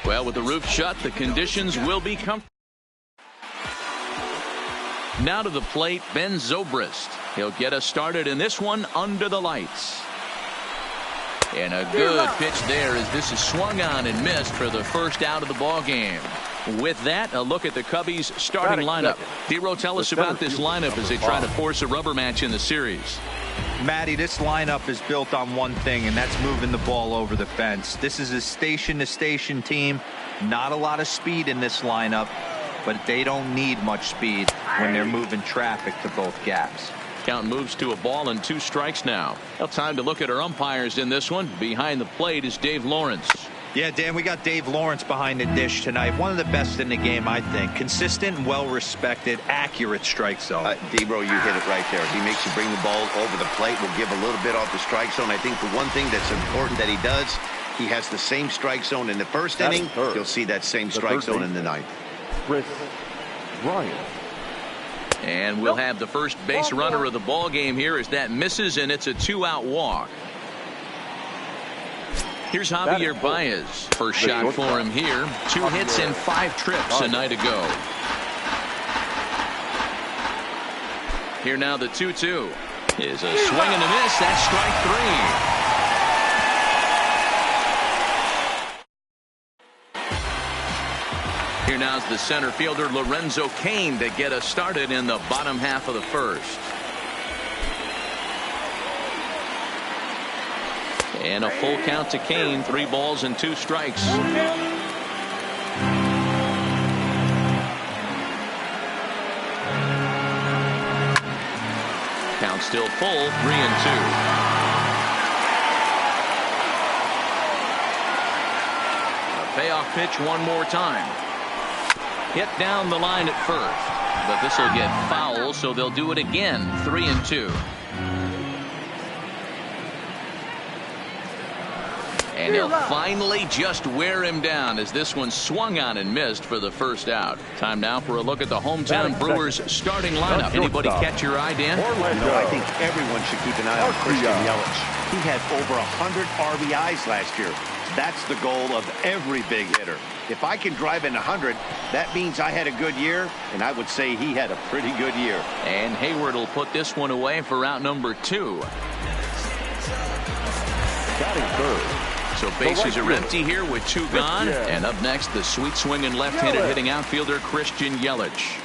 Well, with the roof shut, the conditions will be comfortable. Now to the plate, Ben Zobrist. He'll get us started in this one under the lights. And a good pitch there as this is swung on and missed for the first out of the ball game. With that, a look at the Cubbies starting lineup. Dero, tell us about this lineup as they try to force a rubber match in the series. Matty, this lineup is built on one thing, and that's moving the ball over the fence. This is a station-to-station team. Not a lot of speed in this lineup, but they don't need much speed when they're moving traffic to both gaps. Count moves to a ball and 2 strikes now. Well, time to look at our umpires in this one. Behind the plate is Dave Lawrence. Yeah, Dan, we got Dave Lawrence behind the dish tonight. One of the best in the game, I think. Consistent, well-respected, accurate strike zone. Debro, you hit it right there. He makes you bring the ball over the plate. Will give a little bit off the strike zone. I think the one thing that's important that he does, he has the same strike zone in the first inning. You'll see that same strike zone in the ninth. Chris Ryan. And we'll have the first base runner of the ball game here as that misses, and it's a 2-out walk. Here's Javier Baez. First shot for him here. 2 hits and 5 trips a night ago. Here now the 2-2 is a swing and a miss. That's strike 3. Here now's the center fielder Lorenzo Cain to get us started in the bottom half of the first. And a full count to Cain. 3 balls and 2 strikes. Count still full. 3-2. A payoff pitch one more time. Hit down the line at first, but this will get foul, so they'll do it again. 3-2. And he'll finally just wear him down as this one swung on and missed for the first out. Time now for a look at the hometown Brewers starting lineup. Anybody catch your eye, Dan? I think everyone should keep an eye on Christian Yelich. He had over 100 RBIs last year. That's the goal of every big hitter. If I can drive in 100, that means I had a good year, and I would say he had a pretty good year. And Hayward will put this one away for out number 2. Batting third. So bases are empty here with 2 gone. And up next, the sweet swinging left-handed hitting outfielder Christian Yelich.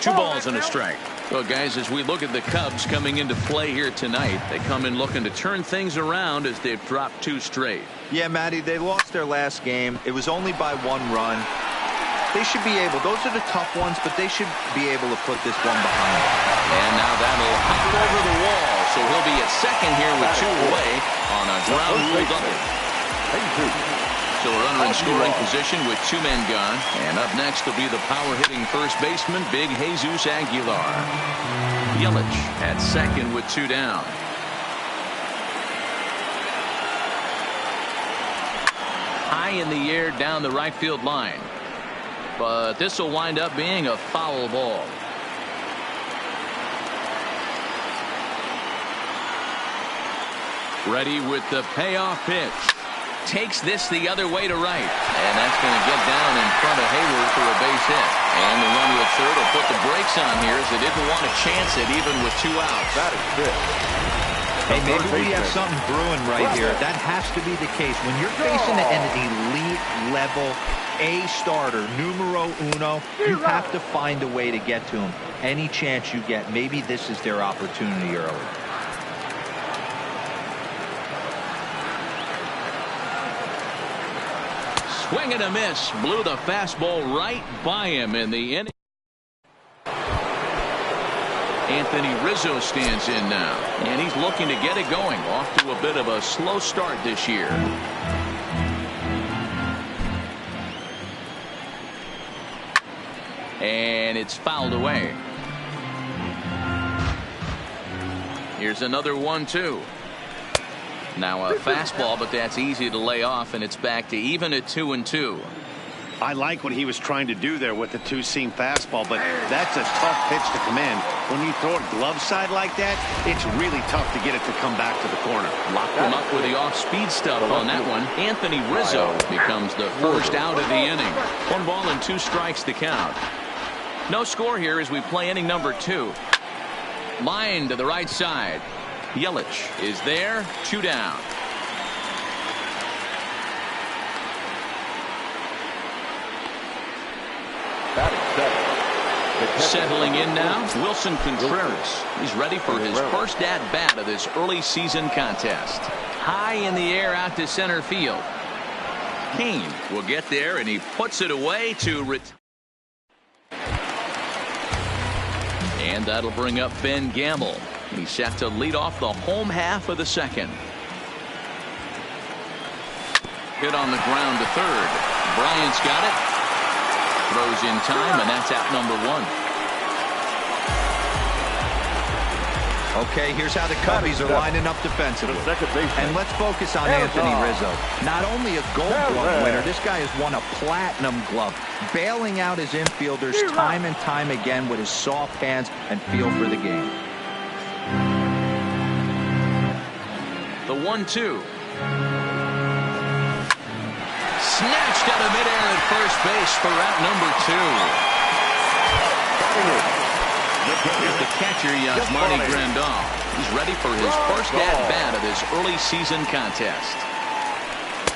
2 balls and a strike. Well, guys, as we look at the Cubs coming into play here tonight, they come in looking to turn things around as they've dropped 2 straight. Yeah, Matty, they lost their last game. It was only by 1 run. They should be able, those are the tough ones, but they should be able to put this one behind them. And now that'll hop over the wall. So he'll be at second here with 2 away on a ground rule double. So a runner in scoring position with 2 men gone. And up next will be the power-hitting first baseman, Big Jesus Aguilar. Yelich at second with 2 down. High in the air down the right field line. But this will wind up being a foul ball. Ready with the payoff pitch. Takes this the other way to right. And that's going to get down in front of Hayward for a base hit. And the runner at third will put the brakes on here as they didn't want to chance it even with 2 outs. That is it. Hey, maybe we have something brewing right here. That has to be the case. When you're facing an elite level A starter, numero uno, you have to find a way to get to him. Any chance you get, maybe this is their opportunity early. Swing and a miss. Blew the fastball right by him in the inning. Anthony Rizzo stands in now, and he's looking to get it going. Off to a bit of a slow start this year. And it's fouled away. Here's another 1-2. Now a fastball, but that's easy to lay off, and it's back to even at 2-2. I like what he was trying to do there with the two-seam fastball, but that's a tough pitch to command. When you throw it glove side like that, it's really tough to get it to come back to the corner. Locked him up with the off-speed stuff on that one. Anthony Rizzo becomes the first out of the inning. 1 ball and 2 strikes to count. No score here as we play inning number 2. Line to the right side. Yelich is there. 2 down. Settling in now, Wilson Contreras. He's ready for his first at-bat of this early season contest. High in the air out to center field. Kane will get there, and he puts it away to and that'll bring up Ben Gamble. He's set to lead off the home half of the second. Hit on the ground to third. Bryant's got it. Throws in time, and that's out number 1. Okay, here's how the Cubbies are lining up defensively. And let's focus on Anthony Rizzo. Not only a Gold Glove winner, this guy has won a Platinum Glove, bailing out his infielders time and time again with his soft hands and feel for the game. The 1-2. Snatched out of midair at first base for out number 2. The catcher, Yasmani Grandal. He's ready for his first at-bat of this early season contest.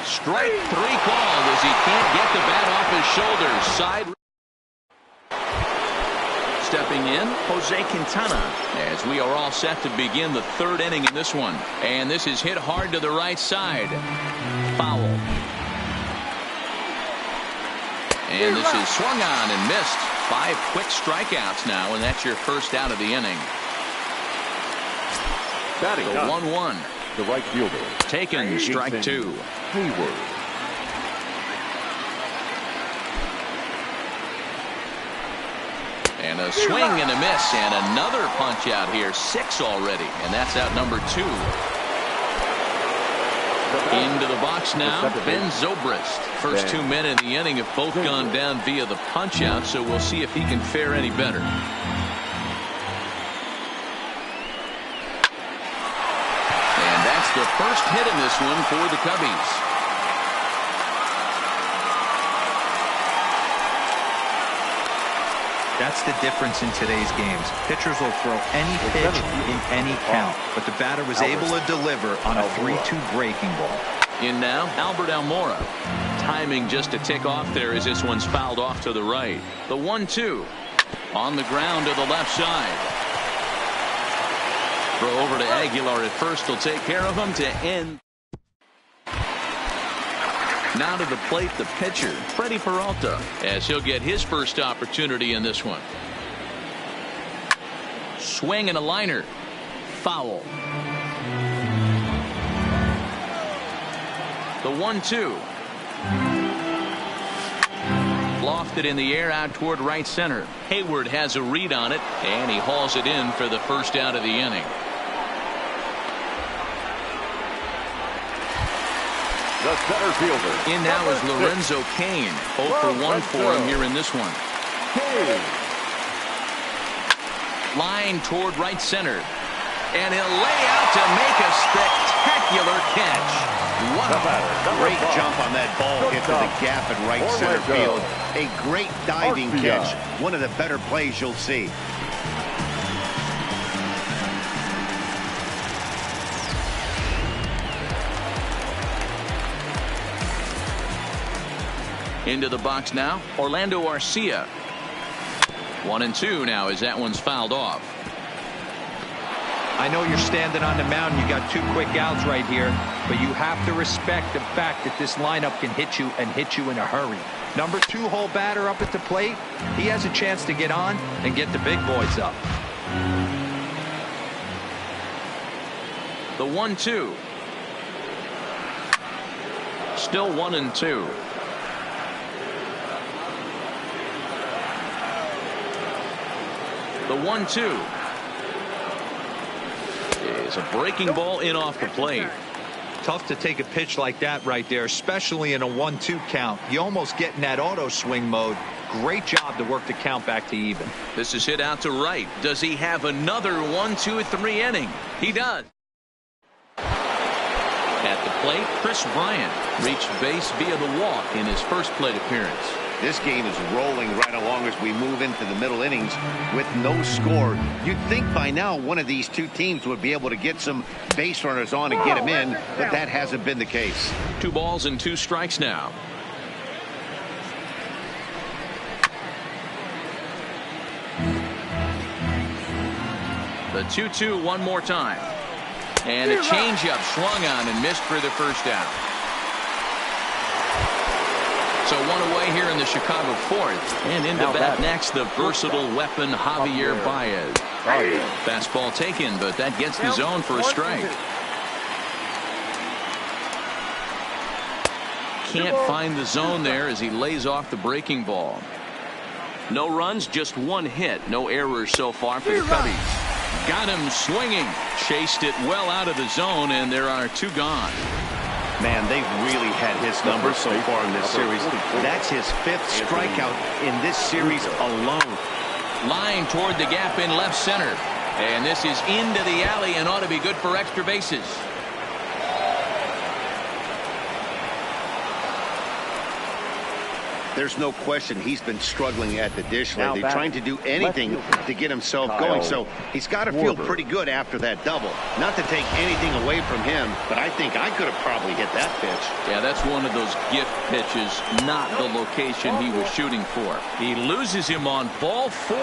Strike 3 called as he can't get the bat off his shoulders. Side. Stepping in, Jose Quintana, as we are all set to begin the 3rd inning in this one. And this is hit hard to the right side. Foul. And this is swung on and missed. 5 quick strikeouts now, and that's your first out of the inning. The 1-1. The right fielder. Taken, strike 2. Hayward. And a swing and a miss, and another punch out here. 6 already, and that's out number 2. Into the box now, Ben Zobrist. First 2 men in the inning have both gone down via the punch out, so we'll see if he can fare any better. And that's the first hit in this one for the Cubbies. That's the difference in today's games. Pitchers will throw any pitch in any count, but the batter was able to deliver on a 3-2 breaking ball. In now, Albert Almora. Timing just a tick off there as this one's fouled off to the right. The 1-2 on the ground to the left side. Throw over to Aguilar at first will take care of him to end. Now to the plate, the pitcher, Freddie Peralta, as he'll get his first opportunity in this one. Swing and a liner. Foul. The 1-2. Lofted in the air out toward right center. Hayward has a read on it, and he hauls it in for the first out of the inning. The center fielder. In now is Lorenzo Cain. 0 for 1 for him here in this one. Line toward right center. And he'll lay out to make a spectacular catch. Wow. Great jump on that ball hit to the gap in right center field. A great diving catch. One of the better plays you'll see. Into the box now, Orlando Arcia. 1-2 now as that one's fouled off. I know you're standing on the mound. You got 2 quick outs right here, but you have to respect the fact that this lineup can hit you and hit you in a hurry. Number 2 hole batter up at the plate. He has a chance to get on and get the big boys up. The 1-2. Still 1-2. The 1-2 is a breaking ball in off the plate. Tough to take a pitch like that right there, especially in a 1-2 count. You almost get in that auto swing mode. Great job to work the count back to even. This is hit out to right. Does he have another 1-2-3 inning? He does. At the plate, Chris Bryant reached base via the walk in his first plate appearance. This game is rolling right along as we move into the middle innings with no score. You'd think by now one of these two teams would be able to get some base runners on and get them in, but that hasn't been the case. 2 balls and 2 strikes now. The 2-2 one more time. And a changeup swung on and missed for the first out. So 1 away here in the Chicago 4th. And into bat next, the versatile weapon Javier Baez. Fastball taken, but that gets the zone for a strike. Can't find the zone there as he lays off the breaking ball. No runs, just 1 hit. No errors so far for the Cubbies. Got him swinging. Chased it well out of the zone, and there are 2 gone. Man, they've really had his numbers so far in this series. That's his 5th strikeout in this series alone. Line toward the gap in left center. And this is into the alley and ought to be good for extra bases. There's no question he's been struggling at the dish lately, trying to do anything to get himself going. So he's got to feel pretty good after that double. Not to take anything away from him, but I think I could have probably hit that pitch. Yeah, that's one of those gift pitches, not the location he was shooting for. He loses him on ball 4.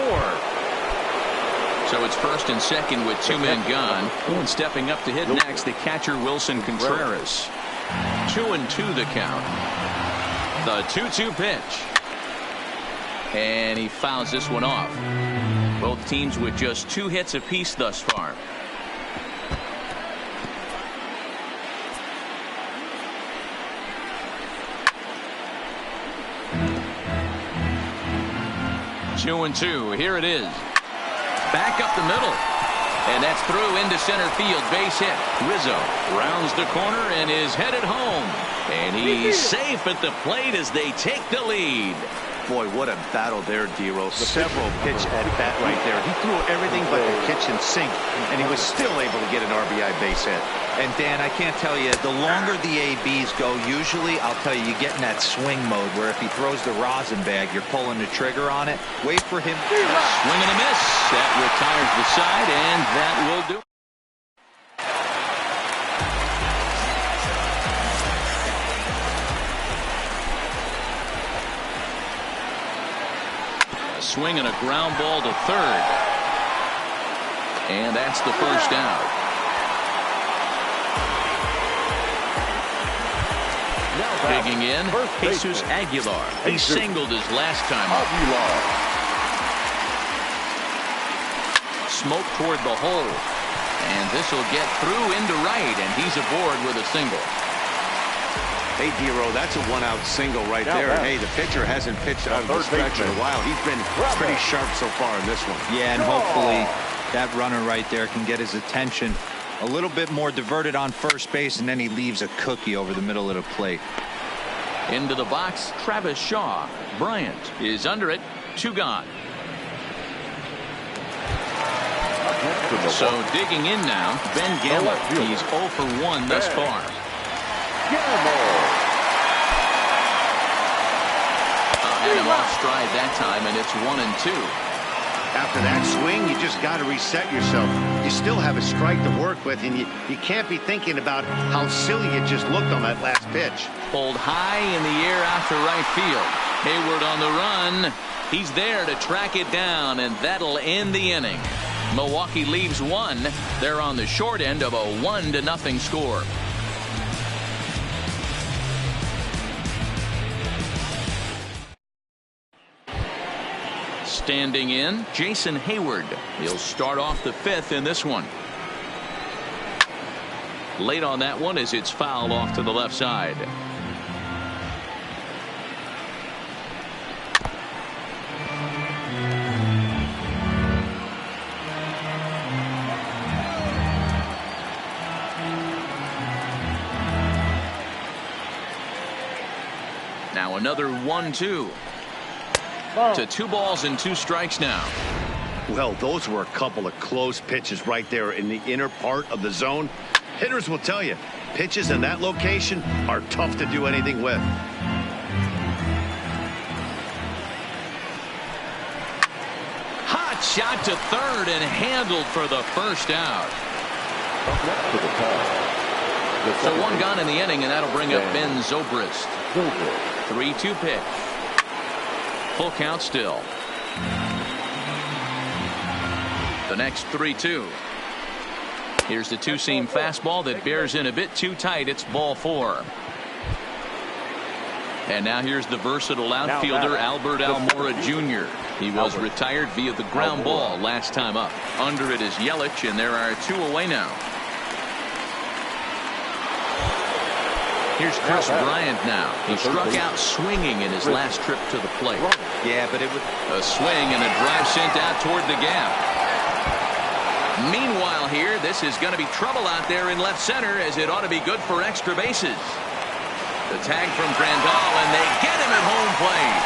So it's first and second with 2 men gone. And stepping up to hit next, the catcher Wilson Contreras. 2-2 the count. The 2-2 pitch. And he fouls this one off. Both teams with just 2 hits apiece thus far. Two and 2. Here it is. Back up the middle. And that's through into center field. Base hit. Rizzo rounds the corner and is headed home. And he's safe at the plate as they take the lead. Boy, what a battle there, D-Roll. Several pitch at bat right there. He threw everything but the kitchen sink, and he was still able to get an RBI base hit. And Dan, I can't tell you, the longer the ABs go, usually, I'll tell you, you get in that swing mode where if he throws the rosin bag, you're pulling the trigger on it. Wait for him. Swing and a miss. That retires the side, and that will do it. Swing and a ground ball to third. And that's the first out. Digging in, Jesus Aguilar. He singled his last time up. Smoke toward the hole. And this will get through into right, and he's aboard with a single. Hey, D-Row, that's a 1-out single right there. Hey, the pitcher hasn't pitched on the stretch in a while. He's been pretty sharp so far in this one. Yeah, and hopefully that runner right there can get his attention a little bit more diverted on first base, and then he leaves a cookie over the middle of the plate. Into the box, Travis Shaw. Bryant is under it. 2 gone. So digging in now, Ben Gamma. He's 0 for 1 thus far. Had him off stride that time, and it's 1-2. After that swing, you just got to reset yourself. You still have a strike to work with, and you can't be thinking about how silly it just looked on that last pitch. Pulled high in the air out to right field. Hayward on the run. He's there to track it down, and that'll end the inning. Milwaukee leaves 1. They're on the short end of a 1-0 score. Standing in, Jason Hayward. He'll start off the 5th in this one. Late on that one as it's fouled off to the left side. Now another 1-2. To 2 balls and 2 strikes now. Well, those were a couple of close pitches right there in the inner part of the zone. Hitters will tell you, pitches in that location are tough to do anything with. Hot shot to third and handled for the first out. So 1 gone in the inning, and that'll bring up Ben Zobrist. 3-2 pitch. Full count still. The next 3-2. Here's the 2-seam fastball that bears in a bit too tight. It's ball 4. And now here's the versatile outfielder Albert Almora Jr. He was retired via the ground ball last time up. Under it is Yelich, and there are 2 away now. Here's Chris Bryant now. He struck out swinging in his last trip to the plate. Yeah, but it was a swing and a drive sent out toward the gap. Meanwhile here, this is going to be trouble out there in left center, as it ought to be good for extra bases. The tag from Grandal, and they get him at home plate.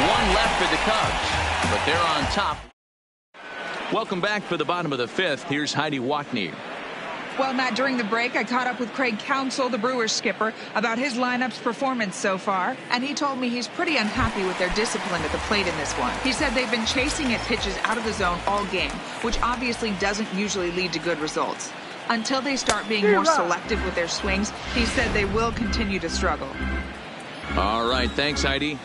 1 left for the Cubs, but they're on top. Welcome back for the bottom of the 5th. Here's Heidi Watney. Well, Matt, during the break, I caught up with Craig Counsell, the Brewers skipper, about his lineup's performance so far, and he told me he's pretty unhappy with their discipline at the plate in this one. He said they've been chasing at pitches out of the zone all game, which obviously doesn't usually lead to good results. Until they start being more selective with their swings, he said they will continue to struggle. All right, thanks, Heidi.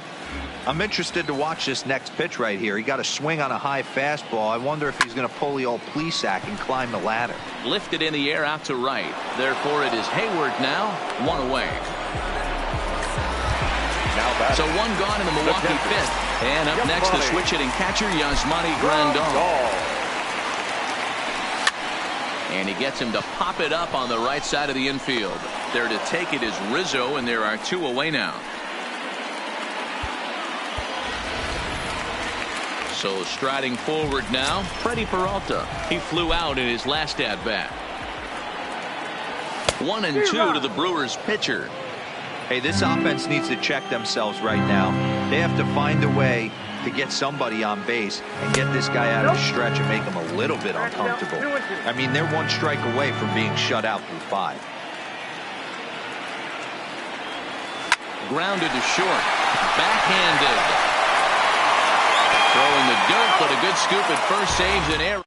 I'm interested to watch this next pitch right here. He got a swing on a high fastball. I wonder if he's going to pull the old Plesac and climb the ladder. Lifted in the air out to right. Therefore, it is Hayward now, 1 away. So 1 gone in the Milwaukee 5th. And up next, the switch hitting catcher, Yasmani Grandal. And he gets him to pop it up on the right side of the infield. There to take it is Rizzo, and there are 2 away now. So striding forward now, Freddie Peralta. He flew out in his last at-bat. 1-2 to the Brewers pitcher. Hey, this offense needs to check themselves right now. They have to find a way to get somebody on base and get this guy out of the stretch and make him a little bit uncomfortable. I mean, they're 1 strike away from being shut out through 5. Grounded to short. Backhanded. Throwing the dirt, but a good scoop at first, saves an error.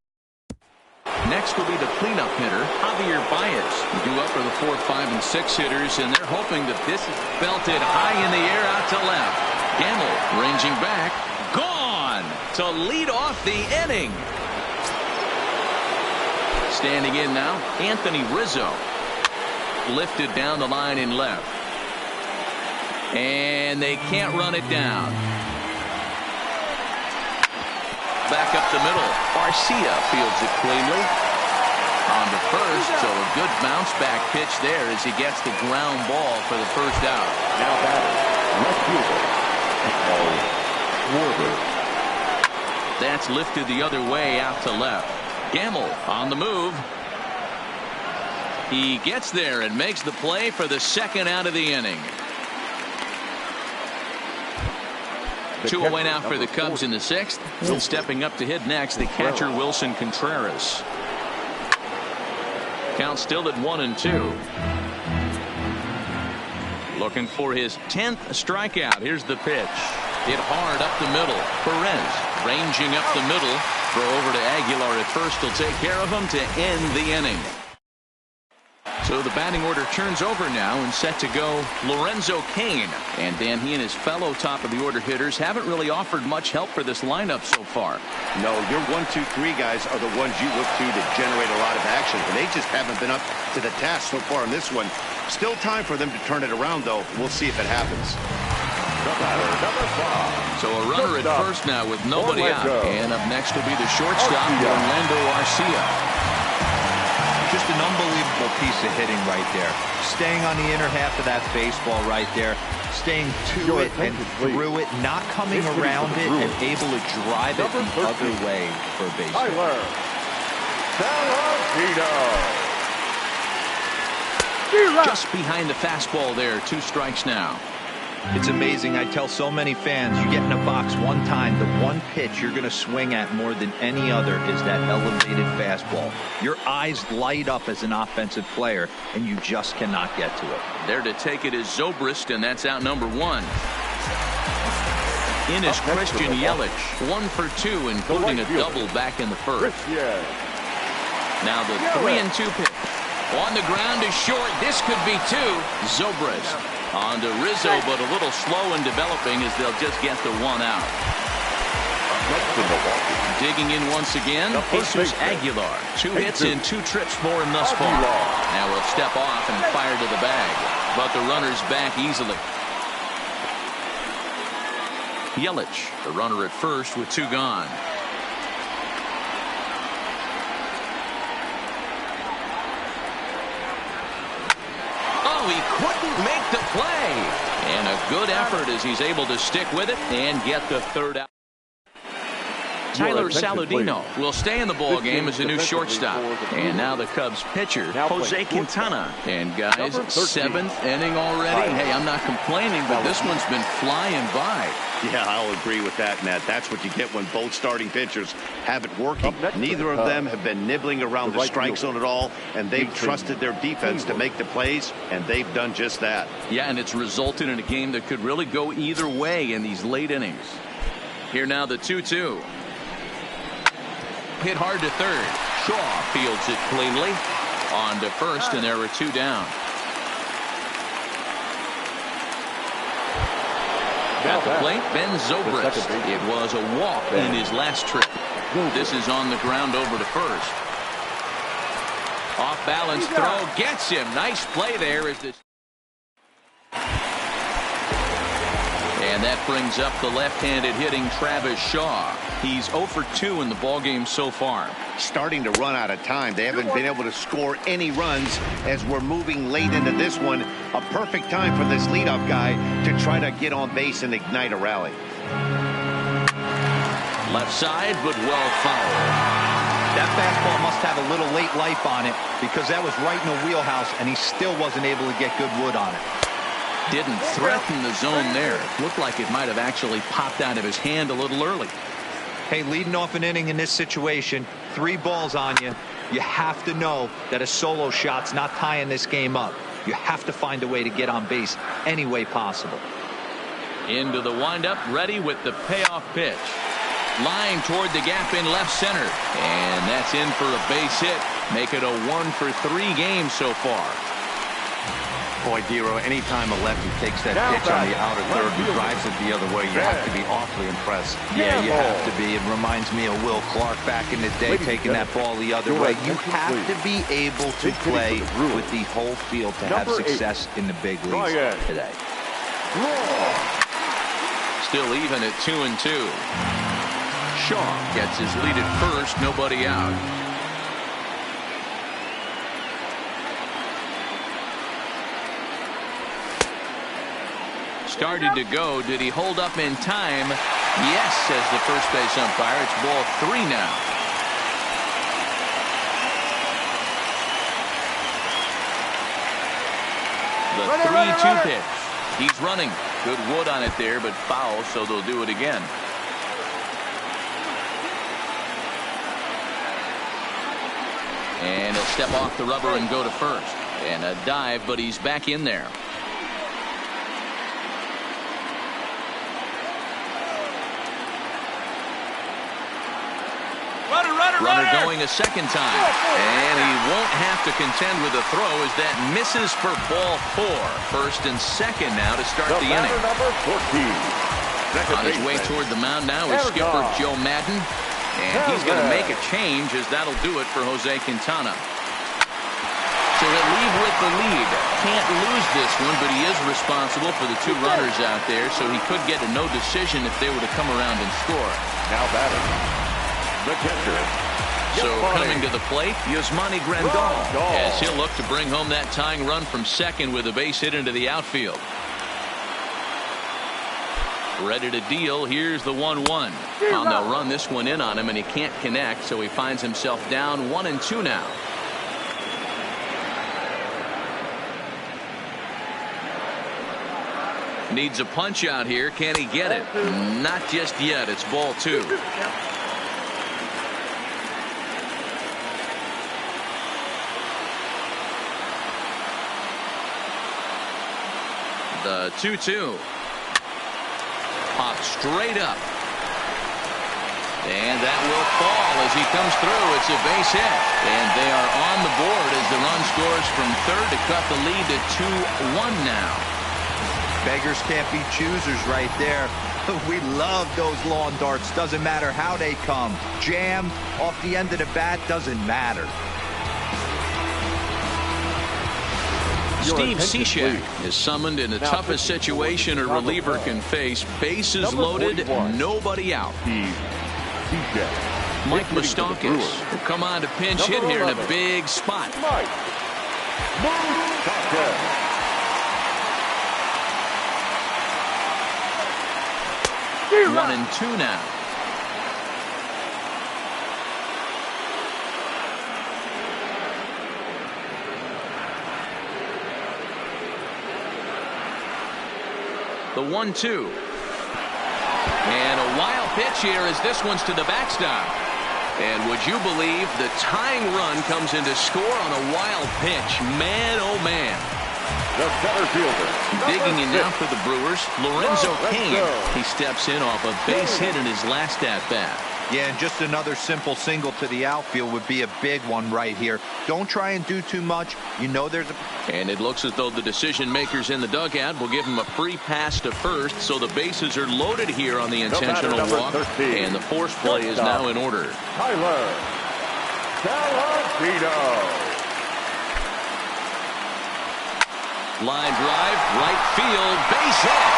Next will be the cleanup hitter, Javier Baez. Due up for the 4, 5, and 6 hitters, and they're hoping that this is belted high in the air out to left. Gamble ranging back. Gone to lead off the inning. Standing in now, Anthony Rizzo. Lifted down the line in left. And they can't run it down. Back up the middle. Garcia fields it cleanly. On to first, so a good bounce back pitch there as he gets the ground ball for the first out. Now batter, left fielder, Warber. That's lifted the other way out to left. Gamble on the move. He gets there and makes the play for the 2nd out of the inning. 2 away now for the Cubs in the 6th. And stepping up to hit next, the catcher Wilson Contreras. Count still at 1-2. Looking for his 10th strikeout. Here's the pitch. Hit hard up the middle. Perez ranging up the middle. Throw over to Aguilar at first. Will take care of him to end the inning. So the batting order turns over now, and set to go Lorenzo Cain. And Dan, he and his fellow top of the order hitters haven't really offered much help for this lineup so far. No, your 1, 2, 3 guys are the ones you look to generate a lot of action, and they just haven't been up to the task so far in this one. Still time for them to turn it around, though. We'll see if it happens. So a runner at first now with nobody out. And up next will be the shortstop, Orlando Arcia. Just an unbelievable piece of hitting right there. Staying on the inner half of that baseball right there. Staying to it and through it. Not coming around it and able to drive it the other way for a base hit. Just behind the fastball there. 2 strikes now. It's amazing. I tell so many fans, you get in a box one time, the one pitch you're going to swing at more than any other is that elevated fastball. Your eyes light up as an offensive player, and you just cannot get to it. There to take it is Zobrist, and that's out number 1. In is Christian Yelich, 1 for 2, including a double back in the first. Now the 3-2 pitch. On the ground is short. This could be 2. Zobrist on to Rizzo, but a little slow in developing as they'll just get the 1 out. Digging in once again, Jesus Aguilar. 2 hits and 2 trips for him thus far. Now he'll step off and fire to the bag, but the runner's back easily. Yelich, the runner at first with 2 gone. Oh, he couldn't make the play. And a good effort as he's able to stick with it and get the 3rd out. Tyler Saladino will stay in the ball game as a new shortstop. And now the Cubs pitcher, Jose Quintana. And guys, 7th inning already. Hey, I'm not complaining, but this one's been flying by. Yeah, I'll agree with that, Matt. That's what you get when both starting pitchers have it working. Neither of them have been nibbling around the strike zone at all, and they've trusted their defense to make the plays, and they've done just that. Yeah, and it's resulted in a game that could really go either way in these late innings. Here now the 2-2. Hit hard to third. Shaw fields it cleanly. On to first, and there were 2 down. At the plate, Ben Zobrist. It was a walk in his last trip. This is on the ground over to first. Off balance throw gets him. Nice play there as this. And that brings up the left-handed hitting Travis Shaw. He's 0 for 2 in the ballgame so far. Starting to run out of time. They haven't been able to score any runs as we're moving late into this one. A perfect time for this leadoff guy to try to get on base and ignite a rally. Left side, but well fouled. That fastball must have a little late life on it because that was right in the wheelhouse, and he still wasn't able to get good wood on it. Didn't threaten the zone there. Looked like it might have actually popped out of his hand a little early. Hey, leading off an inning in this situation, 3 balls on you. You have to know that a solo shot's not tying this game up. You have to find a way to get on base any way possible. Into the windup, ready with the payoff pitch. Line toward the gap in left center. And that's in for a base hit. Make it a 1 for 3 game so far. Boy, Dero, anytime a lefty takes that pitch on the outer third and drives it the other way, you have to be awfully impressed. Yeah, you have to be. It reminds me of Will Clark back in the day taking that ball the other way. You have to be able to play with the whole field to have success in the big leagues today. Still even at 2-2. Shaw gets his lead at first, nobody out. Started to go. Did he hold up in time? Yes, says the first base umpire. It's ball 3 now. The 3-2 pitch. He's running. Good wood on it there, but foul, so they'll do it again. And he'll step off the rubber and go to first. And a dive, but he's back in there. Runner going a second time. And he won't have to contend with a throw as that misses for ball 4. First and second now to start the inning. On his way toward the mound now is skipper Joe Madden. And he's going to make a change as that'll do it for Jose Quintana. So he'll leave with the lead. Can't lose this one, but he is responsible for the 2 runners out there, so he could get a no decision if they were to come around and score. Now batting, the catcher. So coming to the plate, Yasmani Grandal, as he'll look to bring home that tying run from second with a base hit into the outfield. Ready to deal. Here's the 1-1. And they'll run this one in on him, and he can't connect, so he finds himself down 1-2 now. Needs a punch out here. Can he get it? Not just yet. It's ball 2. The 2-2. Pop straight up. And that will fall as he comes through. It's a base hit. And they are on the board as the run scores from third to cut the lead to 2-1 now. Beggars can't be choosers right there. We love those lawn darts. Doesn't matter how they come. Jammed off the end of the bat, doesn't matter. Steve Cishek is summoned in the toughest situation a reliever can face. Bases loaded, nobody out. Mike Moustakas will come on to pinch hit here in a big spot. 1-2 now. The 1-2. And a wild pitch here as this one's to the backstop. And would you believe the tying run comes in to score on a wild pitch? Man, oh man. The center fielder. Digging in now for the Brewers, Lorenzo Cain. He steps in off a base hit in his last at-bat. Yeah, and just another simple single to the outfield would be a big one right here. Don't try and do too much. You know there's a... And it looks as though the decision makers in the dugout will give him a free pass to first, so the bases are loaded here on the intentional walk. 13. And the force play is now in order. Tyler Saladino. Line drive, right field, base hit.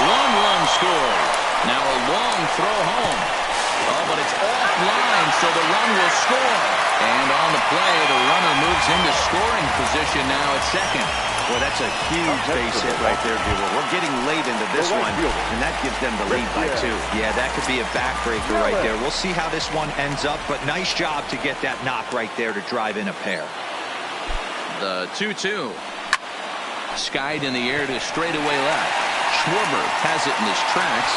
1 run scored. Now a long throw home. Oh, but it's offline, so the run will score. And on the play, the runner moves into scoring position now at second. Well, that's a huge base hit right there, Dewar. We're getting late into this one, and that gives them the lead by 2. Yeah, that could be a backbreaker right there. We'll see how this one ends up, but nice job to get that knock right there to drive in a pair. The 2-2. Skied in the air to straightaway left. Schwarber has it in his tracks.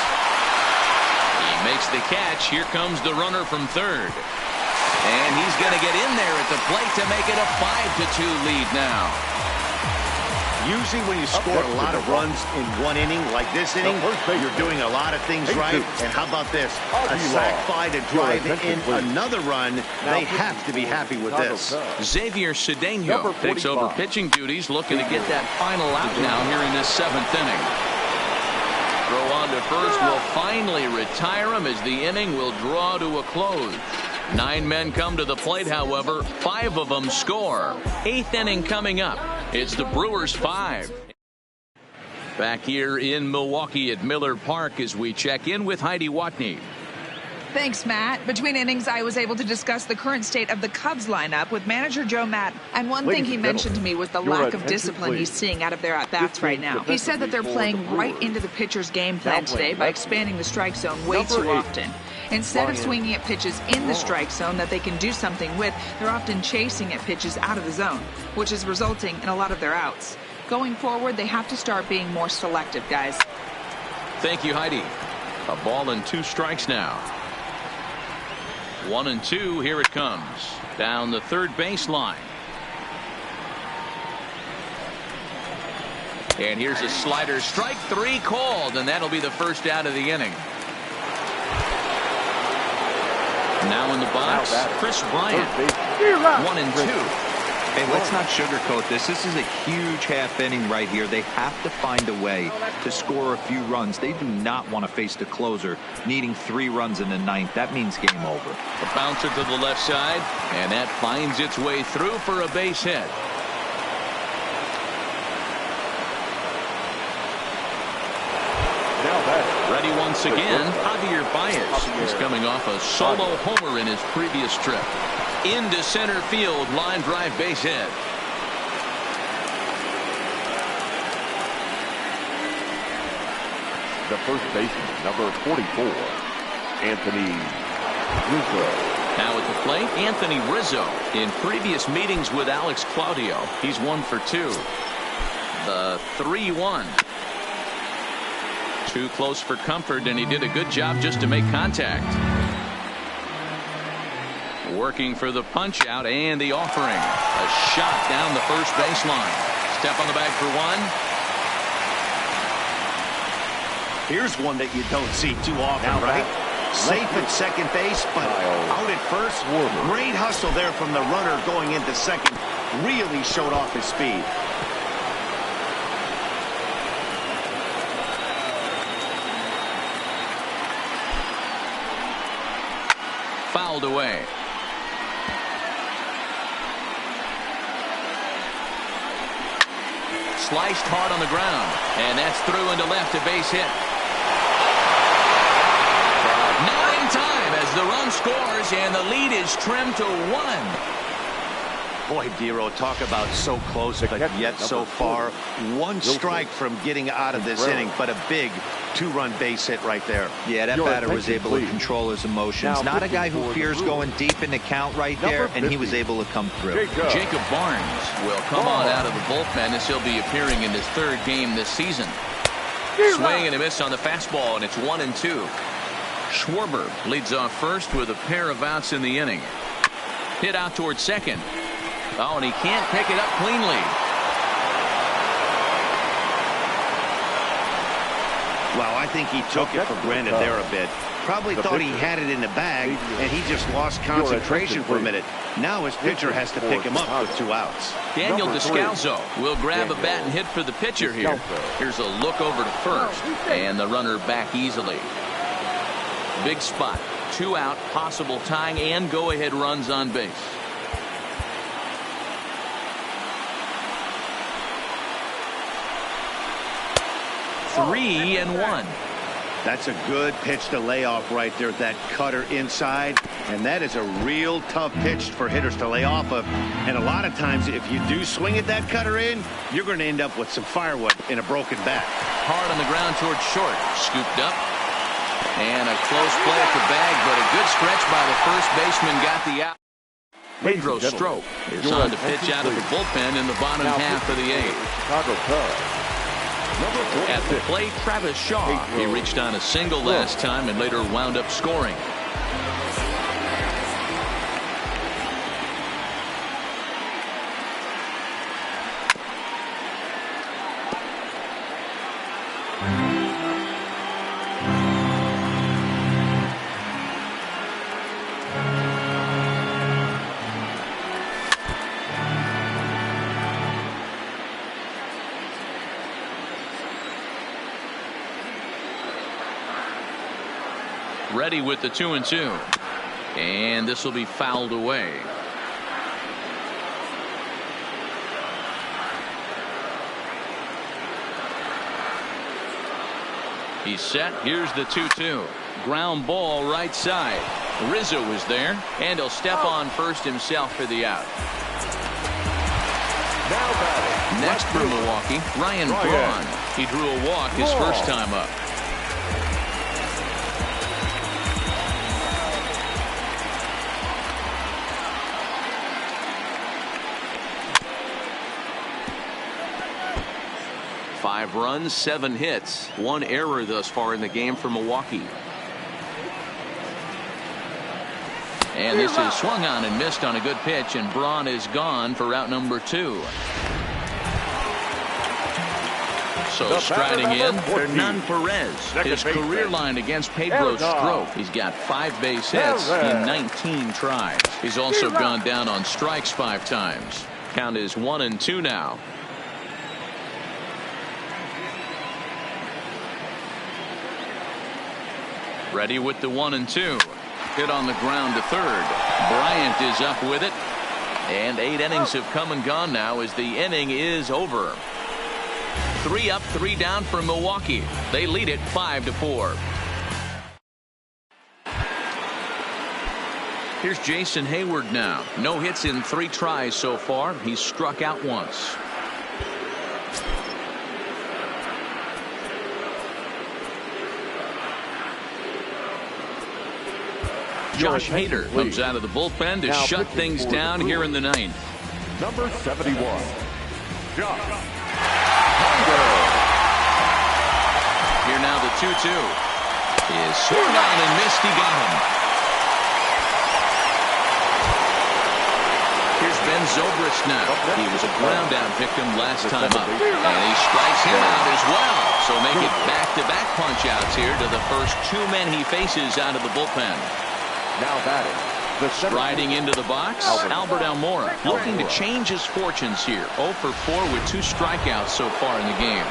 He makes the catch. Here comes the runner from third. And he's going to get in there at the plate to make it a 5-2 lead now. Usually when you score a lot of runs in one inning, like this inning, you're doing a lot of things right. And how about this? A sac fly to drive in another run. They have to be happy with this. Xavier Cedeno takes over pitching duties, looking to get that final out now here in this 7th inning. Throw on to first will finally retire him as the inning will draw to a close. 9 men come to the plate, however. 5 of them score. 8th inning coming up. It's the Brewers 5. Back here in Milwaukee at Miller Park as we check in with Heidi Watney. Thanks, Matt. Between innings, I was able to discuss the current state of the Cubs lineup with manager Joe Madden. And one thing he mentioned to me was the lack of discipline he's seeing out of their at-bats right now. He said that they're playing right into the pitcher's game plan today by expanding the strike zone way too often. Instead of swinging at pitches in the strike zone that they can do something with, they're often chasing at pitches out of the zone, which is resulting in a lot of their outs. Going forward, they have to start being more selective, guys. Thank you, Heidi. A ball and 2 strikes now. 1-2, here it comes. Down the third baseline. And here's a slider, strike 3 called, and that'll be the first out of the inning. Now in the box, Chris Bryant. 1-2. Hey, let's not sugarcoat this. This is a huge half inning right here. They have to find a way to score a few runs. They do not want to face the closer, needing 3 runs in the 9th. That means game over. A bouncer to the left side, and that finds its way through for a base hit. Ready once again, Javier Baez is coming off a solo homer in his previous trip. Into center field, line drive base hit. The first baseman, number 44, Anthony Rizzo. Now at the plate, Anthony Rizzo. In previous meetings with Alex Claudio, he's 1 for 2. The 3-1. Too close for comfort, and he did a good job just to make contact. Working for the punch out and the offering. A shot down the first baseline. Step on the bag for one. Here's one that you don't see too often, right? Safe at second base, but out at first. Great hustle there from the runner going into second. Really showed off his speed. Fouled away. Sliced hard on the ground, and that's through into left, a base hit. Not in time as the run scores, and the lead is trimmed to 1. Boy, Dero, talk about so close, but yet so far. One strike from getting out of this inning, but a big two-run base hit right there. Yeah, that batter was able to control his emotions. Not a guy who fears going deep in the count right there, and he was able to come through. Jacob Barnes will come on out of the bullpen as he'll be appearing in his 3rd game this season. Swing and a miss on the fastball, and it's 1-2. Schwarber leads off first with a pair of outs in the inning. Hit out towards second. Oh, and he can't pick it up cleanly. Well, I think he took it for granted there a bit. Probably thought he had it in the bag, and he just lost concentration for a minute. Now his pitcher has to pick him up with 2 outs. Daniel Descalzo will grab a bat and hit for the pitcher here. Here's a look over to first, and the runner back easily. Big spot. 2 out, possible tying and go-ahead runs on base. Three and one. That's a good pitch to lay off right there, that cutter inside. And that is a real tough pitch for hitters to lay off of. And a lot of times, if you do swing at that cutter in, you're going to end up with some firewood in a broken bat. Hard on the ground towards short. Scooped up. And a close play at the bag, but a good stretch by the first baseman got the out. Pedro Strop is on to pitch out of the bullpen in the bottom half of the 8th. At the plate, Travis Shaw. He reached on a single last time and later wound up scoring. Ready with the 2-2. And this will be fouled away. He's set. Here's the 2-2. Ground ball right side. Rizzo is there, and he'll step on first himself for the out. Next for Milwaukee, Ryan Braun. He drew a walk his first time up. Five runs, 7 hits, 1 error thus far in the game for Milwaukee. And this is swung on and missed on a good pitch, and Braun is gone for out number 2. So striding in, Hernan Perez. His career line against Pedro Strop. He's got 5 base hits in 19 tries. He's also gone down on strikes 5 times. Count is 1-2 now. Ready with the 1-2. Hit on the ground to third. Bryant is up with it. And 8 innings have come and gone now as the inning is over. 3 up, 3 down for Milwaukee. They lead it 5-4. Here's Jason Hayward now. No hits in 3 tries so far. He's struck out once. Josh Hader comes out of the bullpen to shut things down here in the 9th. Number 71, Josh. Here now the 2-2. Is swung on and missed. He got him. Here's Ben Zobrist now. He was a ground down victim last time up. And he strikes him out as well. So make it back-to-back punch-outs here to the first two men he faces out of the bullpen. Now batting. Striding into the box, Albert Almora, looking to change his fortunes here. 0 for 4 with 2 strikeouts so far in the game.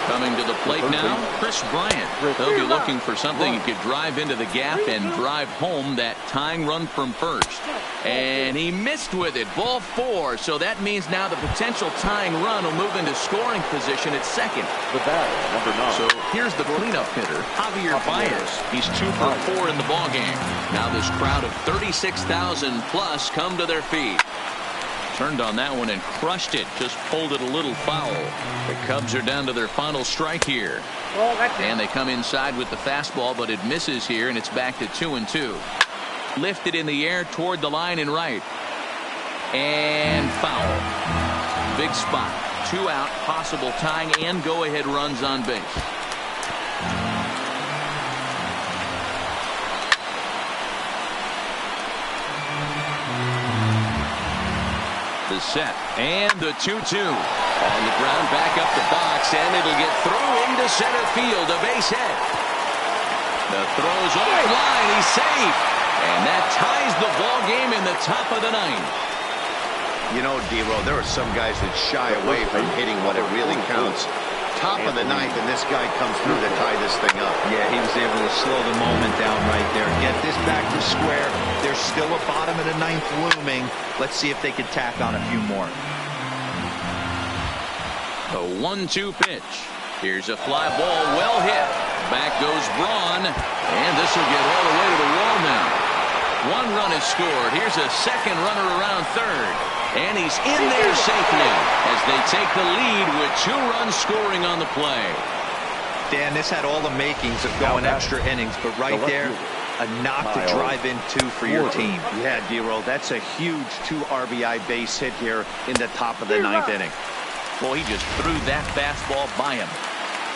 Coming to the plate now, Chris Bryant. They'll be looking for something he could drive into the gap and drive home that tying run from first. And he missed with it. Ball 4. So that means now the potential tying run will move into scoring position at second. The batter, number 9. So here's the cleanup hitter, Javier Baez. He's 2 for 4 in the ballgame. Now this crowd of 36,000 plus come to their feet. Turned on that one and crushed it. Just pulled it a little foul. The Cubs are down to their final strike here. And they come inside with the fastball, but it misses here, and it's back to 2-2. Lifted in the air toward the line and right. And foul. Big spot. 2 out, possible tying and go-ahead runs on base. The set and the 2-2 on the ground, back up the box, and it'll get through into center field, a base hit. The throw's offline, he's safe, and that ties the ball game in the top of the 9th. You know, D-Row, there are some guys that shy away from hitting when it really counts. Top of the 9th, and this guy comes through to tie this thing up. Yeah, he was able to slow the moment down right there. Get this back to square. There's still a bottom of the 9th looming. Let's see if they can tack on a few more. A 1-2 pitch. Here's a fly ball, well hit. Back goes Braun, and this will get all the way to the wall now. 1 run is scored. Here's a second runner around third. And he's in there safely as they take the lead with 2 runs scoring on the play. Dan, this had all the makings of going extra innings, but right there, a knock to drive in 2 for your team. Yeah, D-Row, that's a huge 2 RBI base hit here in the top of the 9th inning. Boy, he just threw that fastball by him.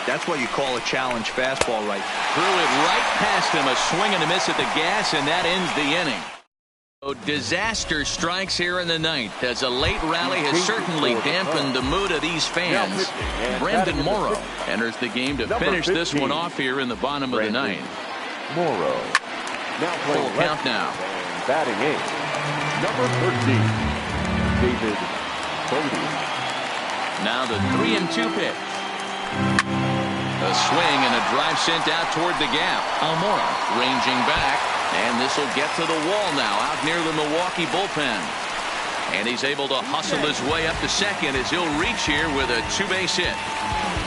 That's what you call a challenge fastball, right? Threw it right past him, a swing and a miss at the gas, and that ends the inning. So disaster strikes here in the 9th as a late rally has certainly dampened the mood of these fans. Brandon Morrow enters the game to finish this one off here in the bottom of the 9th. Morrow. Now Full count now. Batting 8. Number 13. David Bodie. Now the 3-2 pitch. A swing and a drive sent out toward the gap. Almora ranging back. And this will get to the wall now out near the Milwaukee bullpen. And he's able to hustle his way up to second as he'll reach here with a 2-base hit.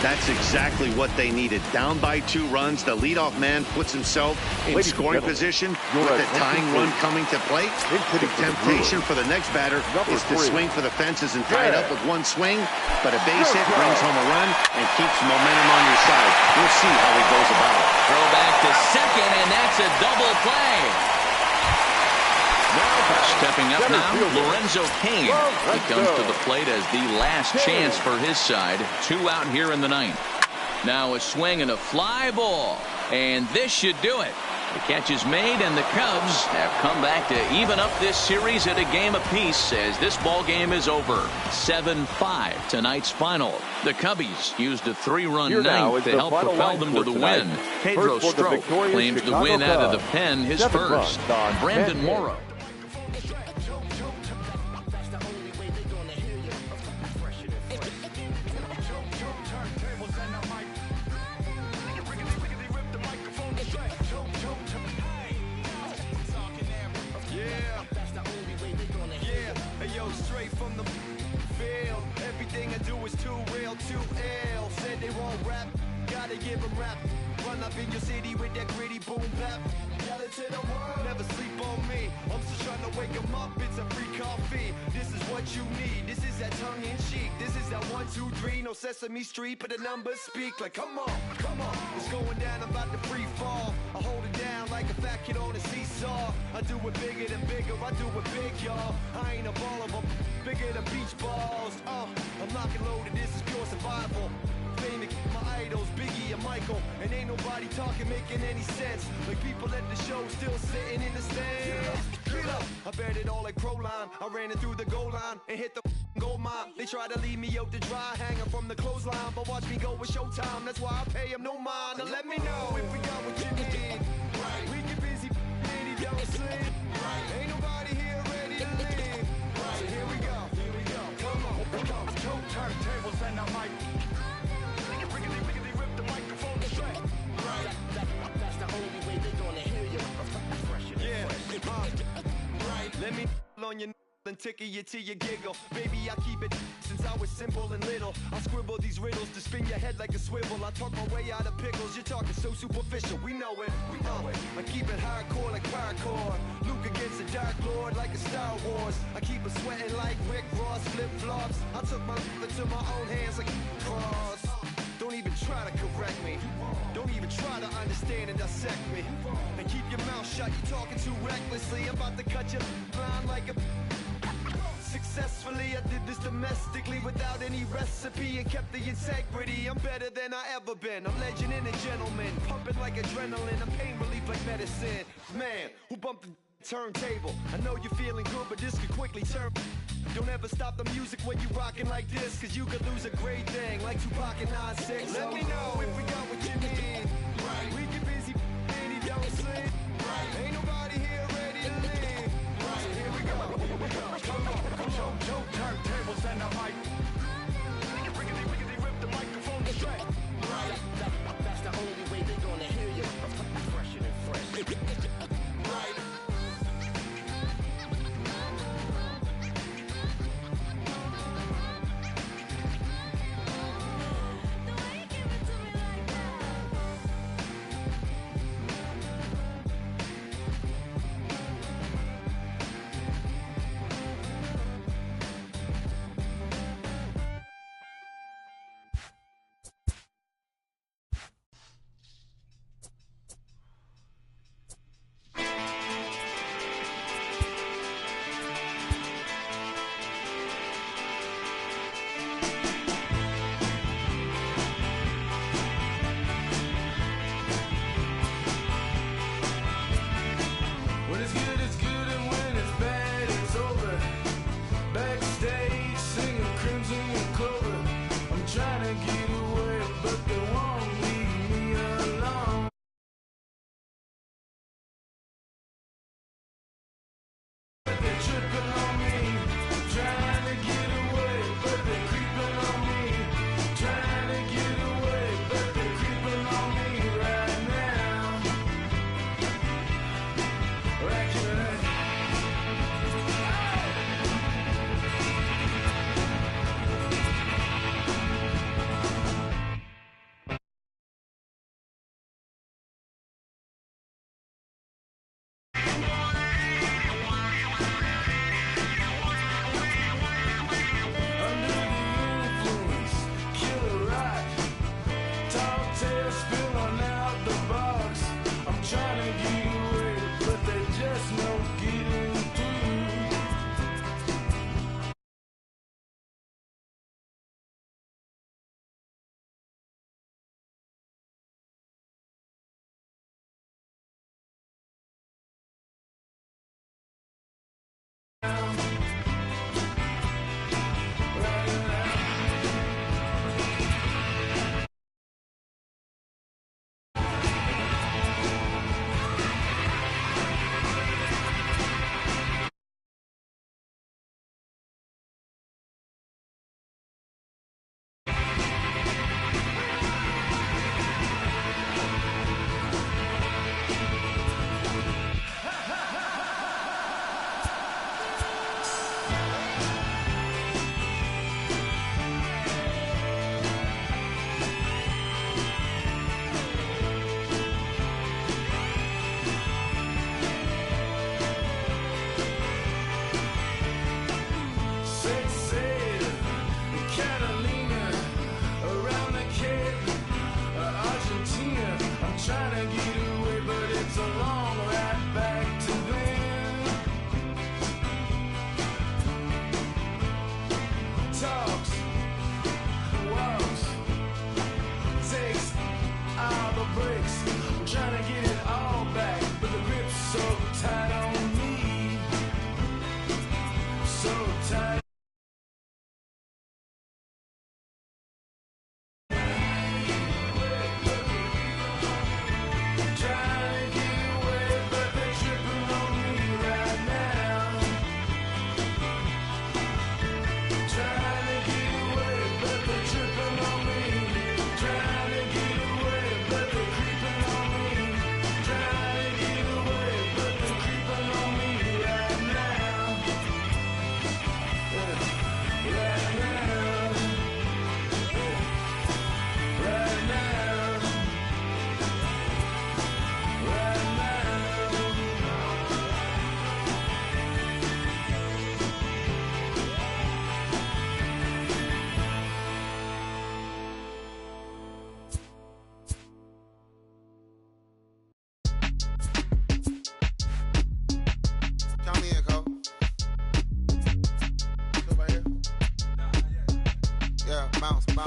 That's exactly what they needed. Down by 2 runs, the leadoff man puts himself in scoring position with the tying run coming to plate. The temptation for the next batter is to swing for the fences and tie it up with 1 swing, but a base hit brings home a run and keeps momentum on your side. We'll see how he goes about it. Throw back to second, and that's a double play. Stepping up now, Lorenzo Cain. He comes to the plate as the last chance for his side. 2 out here in the 9th. Now a swing and a fly ball, and this should do it. The catch is made, and the Cubs have come back to even up this series at a game apiece as this ball game is over. 7-5 tonight's final. The Cubbies used a 3-run 9th to help propel them to the win. Pedro Strop claims the win out of the pen, his first. Brandon Morrow. Sesame Street, but the numbers speak like, come on, it's going down, I'm about to free fall. I hold it down like a fat kid on a seesaw. I do it bigger than bigger, I do it big, y'all. I ain't a baller, but bigger than beach balls. I'm lock and loaded, this is pure survival. Famous, my idols, Biggie and Michael, and ain't nobody talking, making any sense. Like people at the show still sitting in the stands. Get up! I bet it all like Proline. I ran it through the goal line and hit the gold mine. They try to leave me out to dry, hanging from the clothesline, but watch me go with Showtime. That's why I pay him no mind. Now let me know if we got what you need. Right. We get busy, and he don't sleep. Right. Ain't nobody here ready to leave. Right. So here we go. Here we go. Come on. Two turntables and a mic. Riggedy rip the microphone straight. Right. That's the only way they gonna hear you. Fresh and fresh. Right. Let me on your and tickle you till you giggle. Baby, I keep it since I was simple and little. I scribble these riddles to spin your head like a swivel. I talk my way out of pickles. You're talking so superficial. We know it. I keep it hardcore like parkour. Luke against the Dark Lord like a Star Wars. I keep it sweating like Rick Ross flip-flops. I took my into my own hands like cross. Don't even try to correct me. Don't even try to understand and dissect me. And keep your mouth shut. You're talking too recklessly. I'm about to cut your line like a... Successfully, I did this domestically without any recipe and kept the integrity. I'm better than I ever been. I'm legend and a gentleman, pumping like adrenaline. I'm pain relief like medicine. Man, who bumped the turntable? I know you're feeling good, but this could quickly turn. Don't ever stop the music when you rockin' like this, cause you could lose a great thing like Tupac and 9-6. Let me know if we got what you need. Right. We get busy and he don't sleep. Right. Ain't nobody here ready to leave. Right. So here we go. Here we go. Come on. Two turntables and a mic. Riggedy rip the microphone straight. Right. That's the only way they gonna hear you. Fresher than fresh. Right.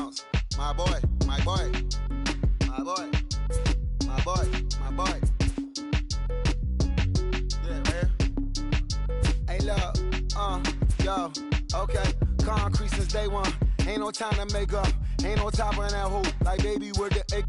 bounce. My boy, my boy, my boy, my boy, my boy. Yeah, man. Hey, look, yo, okay. Concrete since day one. Ain't no time to make up. Ain't no top on that hoop. Like, baby, where the egg.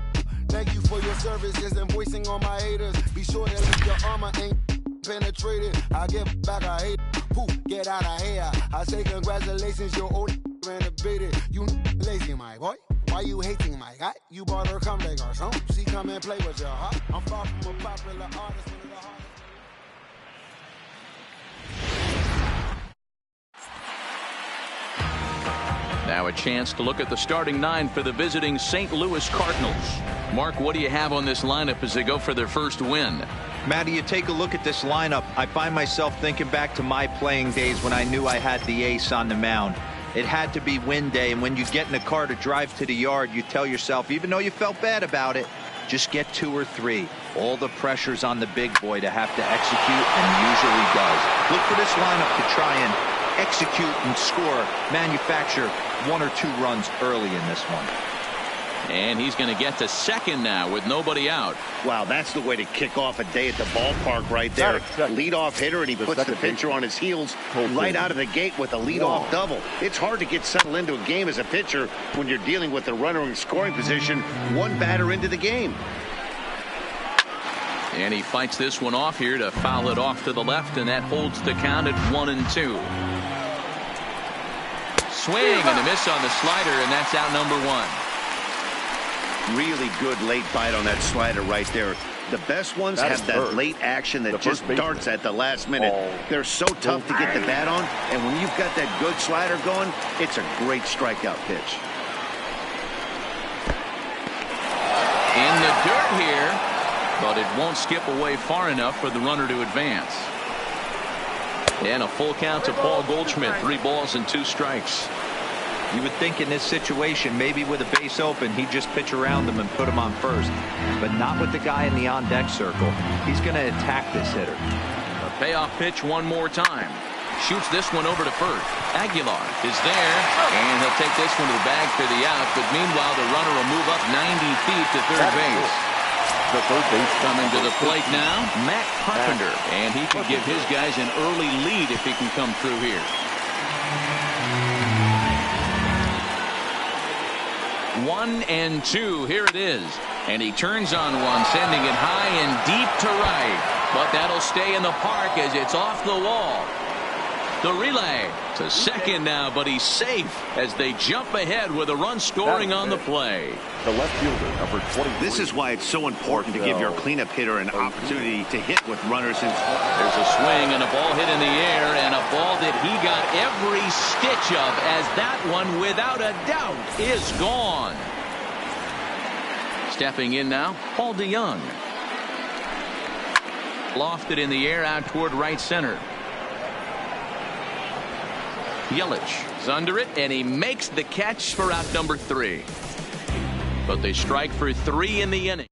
Thank you for your services and voicing on my haters. Be sure to leave your armor ain't penetrated. I get back, I hate. Poof, get out of here. I say congratulations, your old renovated. You lazy, my boy. Why you hating, my guy? You bought her come back or something. She come and play with your heart. I'm far from a popular artist. One of the hardest. Now a chance to look at the starting nine for the visiting St. Louis Cardinals. Mark, what do you have on this lineup as they go for their first win? Matty, you take a look at this lineup. I find myself thinking back to my playing days when I knew I had the ace on the mound. It had to be win day, and when you get in a car to drive to the yard, you tell yourself, even though you felt bad about it, just get 2 or 3. All the pressure's on the big boy to have to execute, and usually does. Look for this lineup to try and execute and score, manufacture 1 or 2 runs early in this one. And he's going to get to second now with nobody out. Wow, that's the way to kick off a day at the ballpark right there. Leadoff hitter, and he puts the pitcher on his heels right out of the gate with a leadoff double. It's hard to get settled into a game as a pitcher when you're dealing with a runner in scoring position 1 batter into the game. And he fights this one off here to foul it off to the left, and that holds the count at 1-2. Swing and a miss on the slider, and that's out number 1. Really good late bite on that slider right there. The best ones have that late action that just darts at the last minute. They're so tough to get the bat on, and when you've got that good slider going, it's a great strikeout pitch. In the dirt here, but it won't skip away far enough for the runner to advance. And a full count to Paul Goldschmidt. 3 balls and 2 strikes. You would think in this situation, maybe with a base open, he'd just pitch around him and put him on first. But not with the guy in the on-deck circle. He's going to attack this hitter. A payoff pitch one more time. Shoots this one over to first. Aguilar is there, and he'll take this one to the bag for the out. But meanwhile, the runner will move up 90 feet to third base. The third base coming to the plate now, Matt Carpenter. And he can give his guys an early lead if he can come through here. 1-2. Here it is. And he turns on one, sending it high and deep to right. But that'll stay in the park as it's off the wall. The relay to second now, but he's safe as they jump ahead with a run scoring on the play. The left fielder, number 20. This is why it's so important to give your cleanup hitter an opportunity to hit with runners in. There's a swing and a ball hit in the air, and a ball that he got every stitch of, as that one, without a doubt, is gone. Stepping in now, Paul DeYoung. Lofted in the air out toward right center. Yelich is under it, and he makes the catch for out number 3. But they strike for 3 in the inning.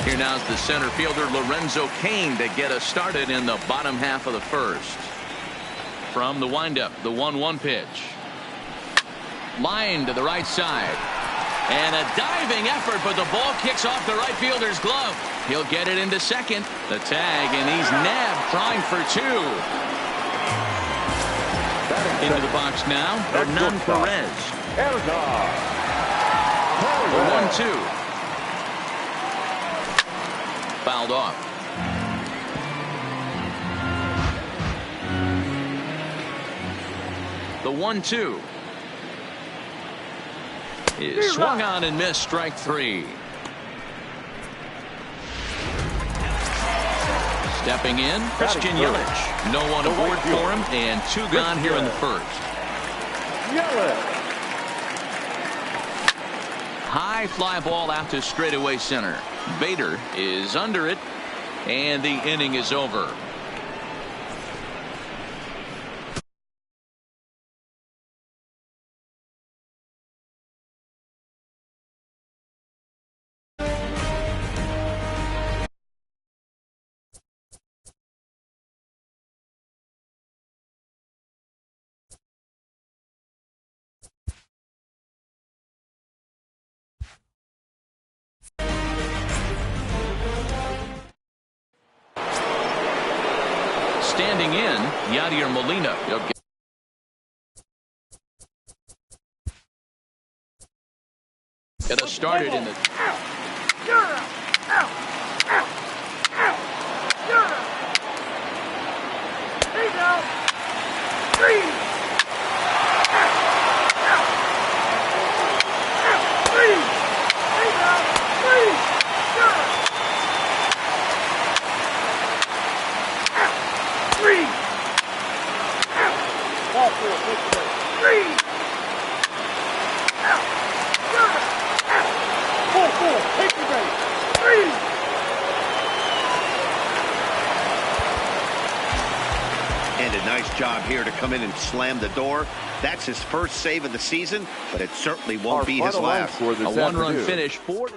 Here now is the center fielder Lorenzo Cain to get us started in the bottom half of the first. From the windup, the 1-1 pitch. Line to the right side. And a diving effort, but the ball kicks off the right fielder's glove. He'll get it into second. The tag, and he's nabbed, trying for 2. Into the box now, Hernan Perez. The 1-2. Fouled off. The 1-2. Is swung on and missed, strike 3. Stepping in, Christian Yelich. No one aboard for him, and 2 gone here in the first. High fly ball out to straightaway center. Bader is under it, and the inning is over. standing in, Yadier Molina. He'll get us started in the... And a nice job here to come in and slam the door. That's his first save of the season, but it certainly won't be his last. A one-run finish for...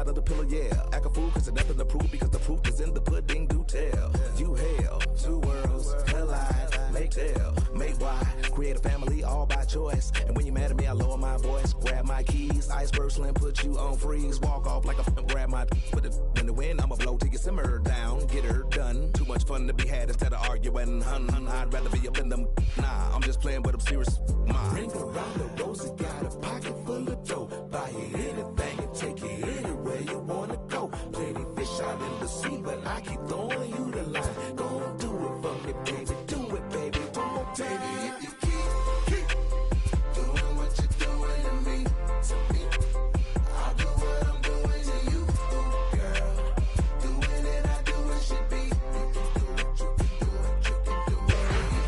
side of the pillow, yeah. Act a fool cause there's nothing to prove because the proof is in the pudding, do tell. You hell, two worlds, collide, make tell, make why. Create a family all by choice. And when you're mad at me, I lower my voice, grab my keys, iceberg slim, put you on freeze, walk off like a grab my put it in the wind, I'ma blow till you simmer down, get her done. Too much fun to be had instead of arguing, hun. I'd rather be up in them. Nah, I'm just playing, but I'm serious. Ring around the rosy, got a pocket full of dough. Buy you anything and take you anywhere you wanna go. Plenty fish out in the sea, but I keep throwing you the line. Go and do it for me, baby. Do it, baby. One more time. Baby, if you keep doing what you're doing to me, I'll do what I'm doing to you, girl. Doing it, I do it should be. You can do it.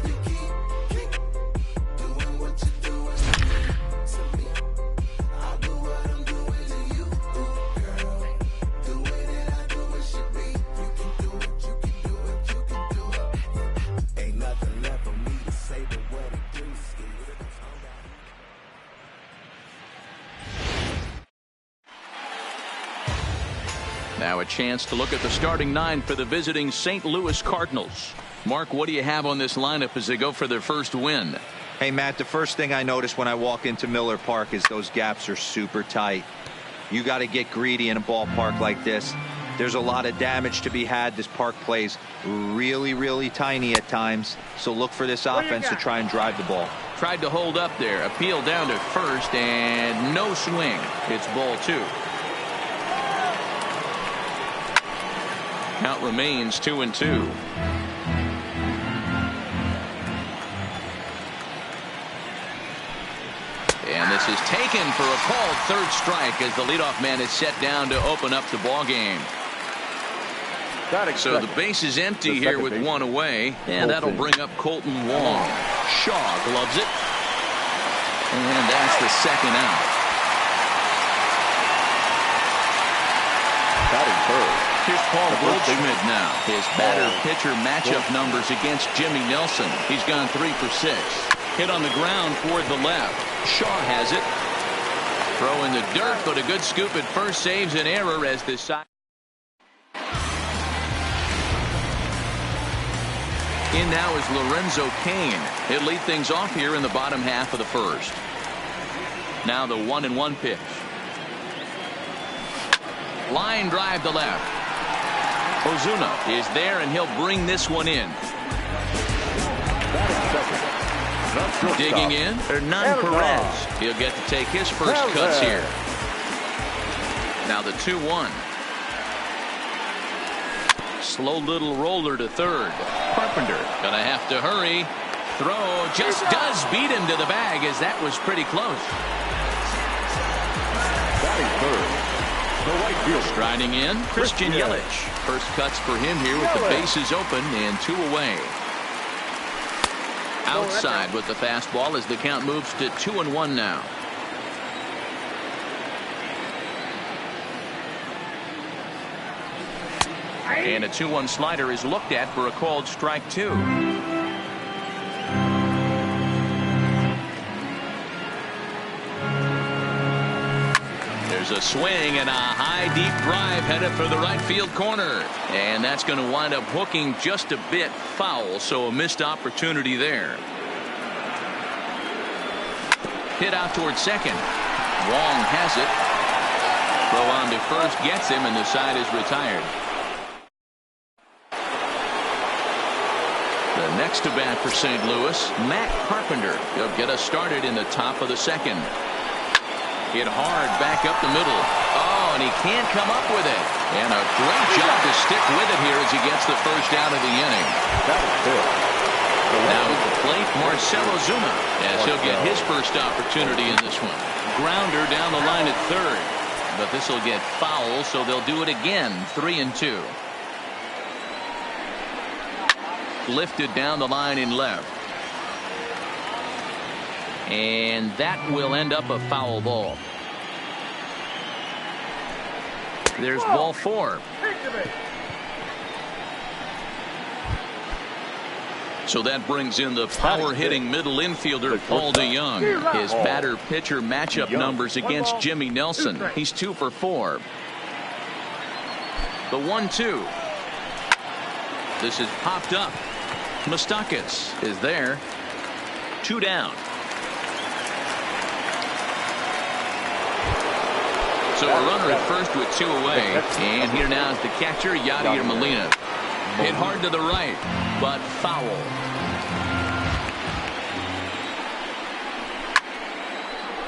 If you keep doing what you're doing to me, I'll do what I'm doing to you, girl. Doing it, I do it should be. You can do it, you can do it, you can do it. Ain't nothing left for me to say but what it do. Now a chance to look at the starting nine for the visiting St. Louis Cardinals. Mark, what do you have on this lineup as they go for their first win? Hey, Matt, the first thing I notice when I walk into Miller Park is those gaps are super tight. You got to get greedy in a ballpark like this. There's a lot of damage to be had. This park plays really, really tiny at times. So look for this offense to try and drive the ball. Tried to hold up there. Appeal down to first and no swing. It's ball 2. Count remains 2-2. And this is taken for a called third strike as the leadoff man is set down to open up the ball game. So the base is empty here with one away, and that'll bring up Colton Wong. Shaw gloves it, and that's the second out. Batting third. Here's Paul Goldschmidt now. His batter-pitcher matchup numbers against Jimmy Nelson. He's gone 3 for 6. Hit on the ground toward the left. Shaw has it. Throw in the dirt, but a good scoop at first saves an error as this side. In now is Lorenzo Cain. He'll lead things off here in the bottom half of the first. Now the 1-1 pitch. Line drive to left. Ozuna is there, and he'll bring this one in. Digging in, Hernan Perez. He'll get to take his first cuts here. Now the 2-1. Slow little roller to third. Carpenter gonna have to hurry. Throw just does beat him to the bag, as that was pretty close. Batting third. The right field. Striding in, Christian Yelich. First cuts for him here with the bases open and 2 away. Outside with the fastball as the count moves to 2-1 now. And a 2-1 slider is looked at for a called strike 2. There's a swing and a high deep drive headed for the right field corner, and that's going to wind up hooking just a bit foul, so a missed opportunity there. Hit out towards second. Wong has it. Throw on to first gets him, and the side is retired. The next to bat for St. Louis, Matt Carpenter. He'll get us started in the top of the second. Hit hard back up the middle. Oh, and he can't come up with it. And a great job to stick with it here as he gets the first out of the inning. That is good. Now at the plate, Marcell Ozuna, as he'll get his first opportunity in this one. Grounder down the line at third. But this will get foul, so they'll do it again. 3-2. Lifted down the line in left. And that will end up a foul ball. There's ball 4. So that brings in the power-hitting middle infielder, Paul DeYoung. His batter-pitcher matchup numbers against Jimmy Nelson. He's 2 for 4. The 1-2. This is popped up. Moustakas is there. 2 down. So a runner at first with 2 away. And here now is the catcher, Yadier Molina. Hit hard to the right, but foul.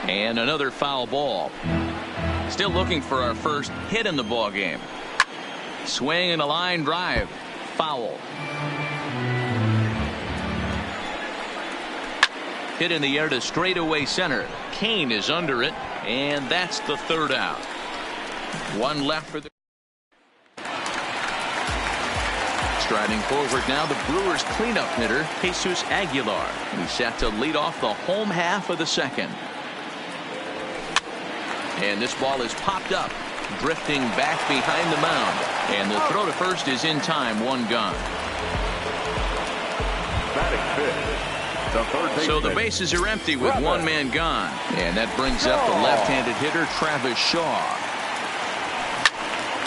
And another foul ball. Still looking for our first hit in the ball game. Swing and a line drive. Foul. Hit in the air to straightaway center. Kane is under it, and that's the 3rd out. 1 left for the. Striding forward now, the Brewers cleanup hitter, Jesus Aguilar. He's set to lead off the home half of the 2nd. And this ball is popped up, drifting back behind the mound. And the throw to first is in time, 1 gone. Batting fifth, the third baseman. So the bases are empty with 1 man gone. And that brings up the left-handed hitter, Travis Shaw.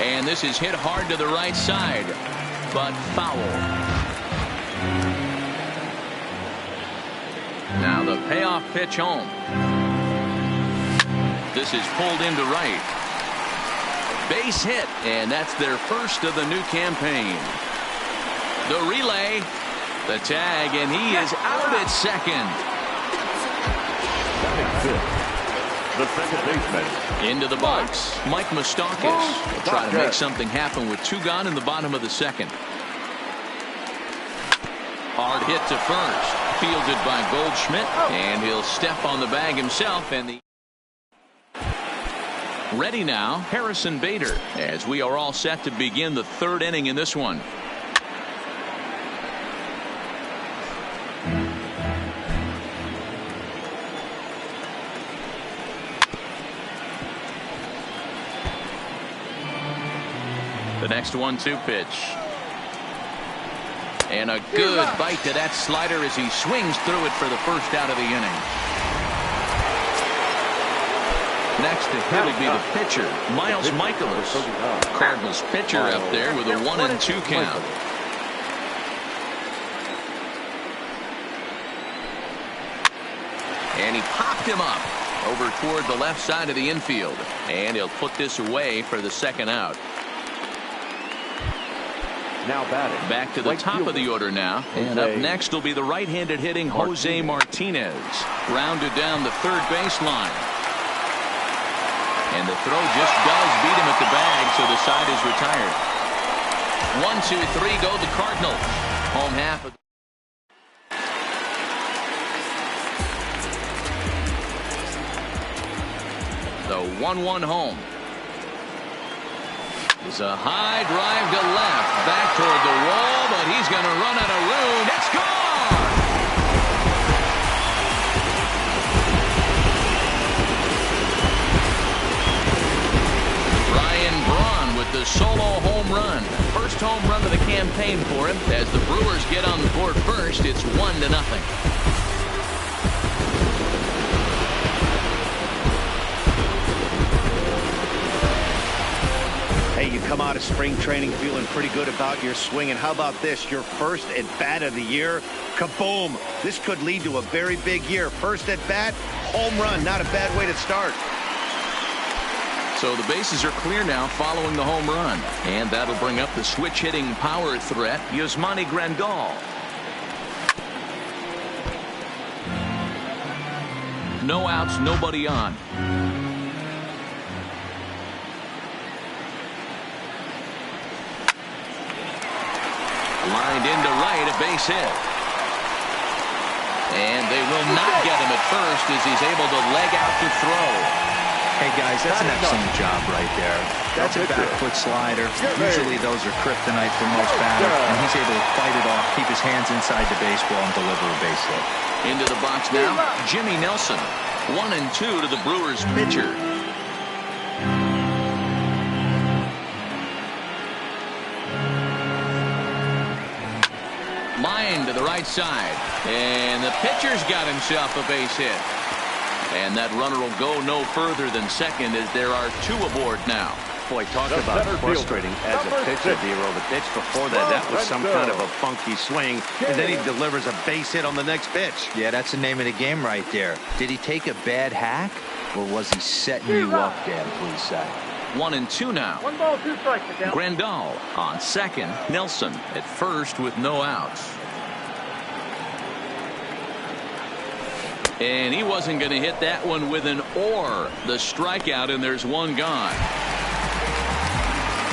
And this is hit hard to the right side, but foul. Now the payoff pitch home. This is pulled into right. Base hit, and that's their first of the new campaign. The relay, the tag, and he is out at second. The second baseman. Into the box, Mike Moustakas will try to make something happen with 2 gone in the bottom of the 2nd. Hard hit to first, fielded by Goldschmidt, and he'll step on the bag himself. And the ready now, Harrison Bader, as we are all set to begin the 3rd inning in this one. The next 1-2 pitch. And a good bite to that slider as he swings through it for the first out of the inning. Next to hit will be the pitcher, Miles Michaelis. Cardinals pitcher up there with a 1-2 count. And he popped him up over toward the left side of the infield. And he'll put this away for the 2nd out. Now batting. Back to the top of the order now. And up next will be the right-handed hitting Jose Martinez. Rounded down the 3rd baseline. And the throw just does beat him at the bag, so the side is retired. 1, 2, 3 go the Cardinals. Home half of the 1-1 home. It's a high drive to left, back toward the wall, but he's going to run out of room. It's gone! Ryan Braun with the solo home run. First home run of the campaign for him. As the Brewers get on the board first, it's 1-0. Hey, you come out of spring training feeling pretty good about your swing, and how about this? Your first at bat of the year, kaboom! This could lead to a very big year. First at bat, home run, not a bad way to start. So the bases are clear now following the home run, and that'll bring up the switch hitting power threat, Yasmani Grandal. No outs, nobody on. Lined into right, a base hit. And they will not get him at first as he's able to leg out to throw. Hey guys, that's an excellent job right there. That's a back foot slider. Usually those are kryptonite for most batters, and he's able to fight it off, keep his hands inside the baseball, and deliver a base hit. Into the box now, Jimmy Nelson. 1-2 to the Brewers pitcher. Line to the right side, and the pitcher's got himself a base hit. And that runner will go no further than second as there are 2 aboard now. Boy, talk about frustrating as a pitcher, Dero. The pitch before that was some kind of a funky swing, and then he delivers a base hit on the next pitch. Yeah, that's the name of the game right there. Did he take a bad hack, or was he setting you up, Dan, please say? 1-2 now. 1 ball, 2 strikes. Grandal on second. Nelson at first with no outs. And he wasn't going to hit that one with an or. The strikeout, and there's one gone.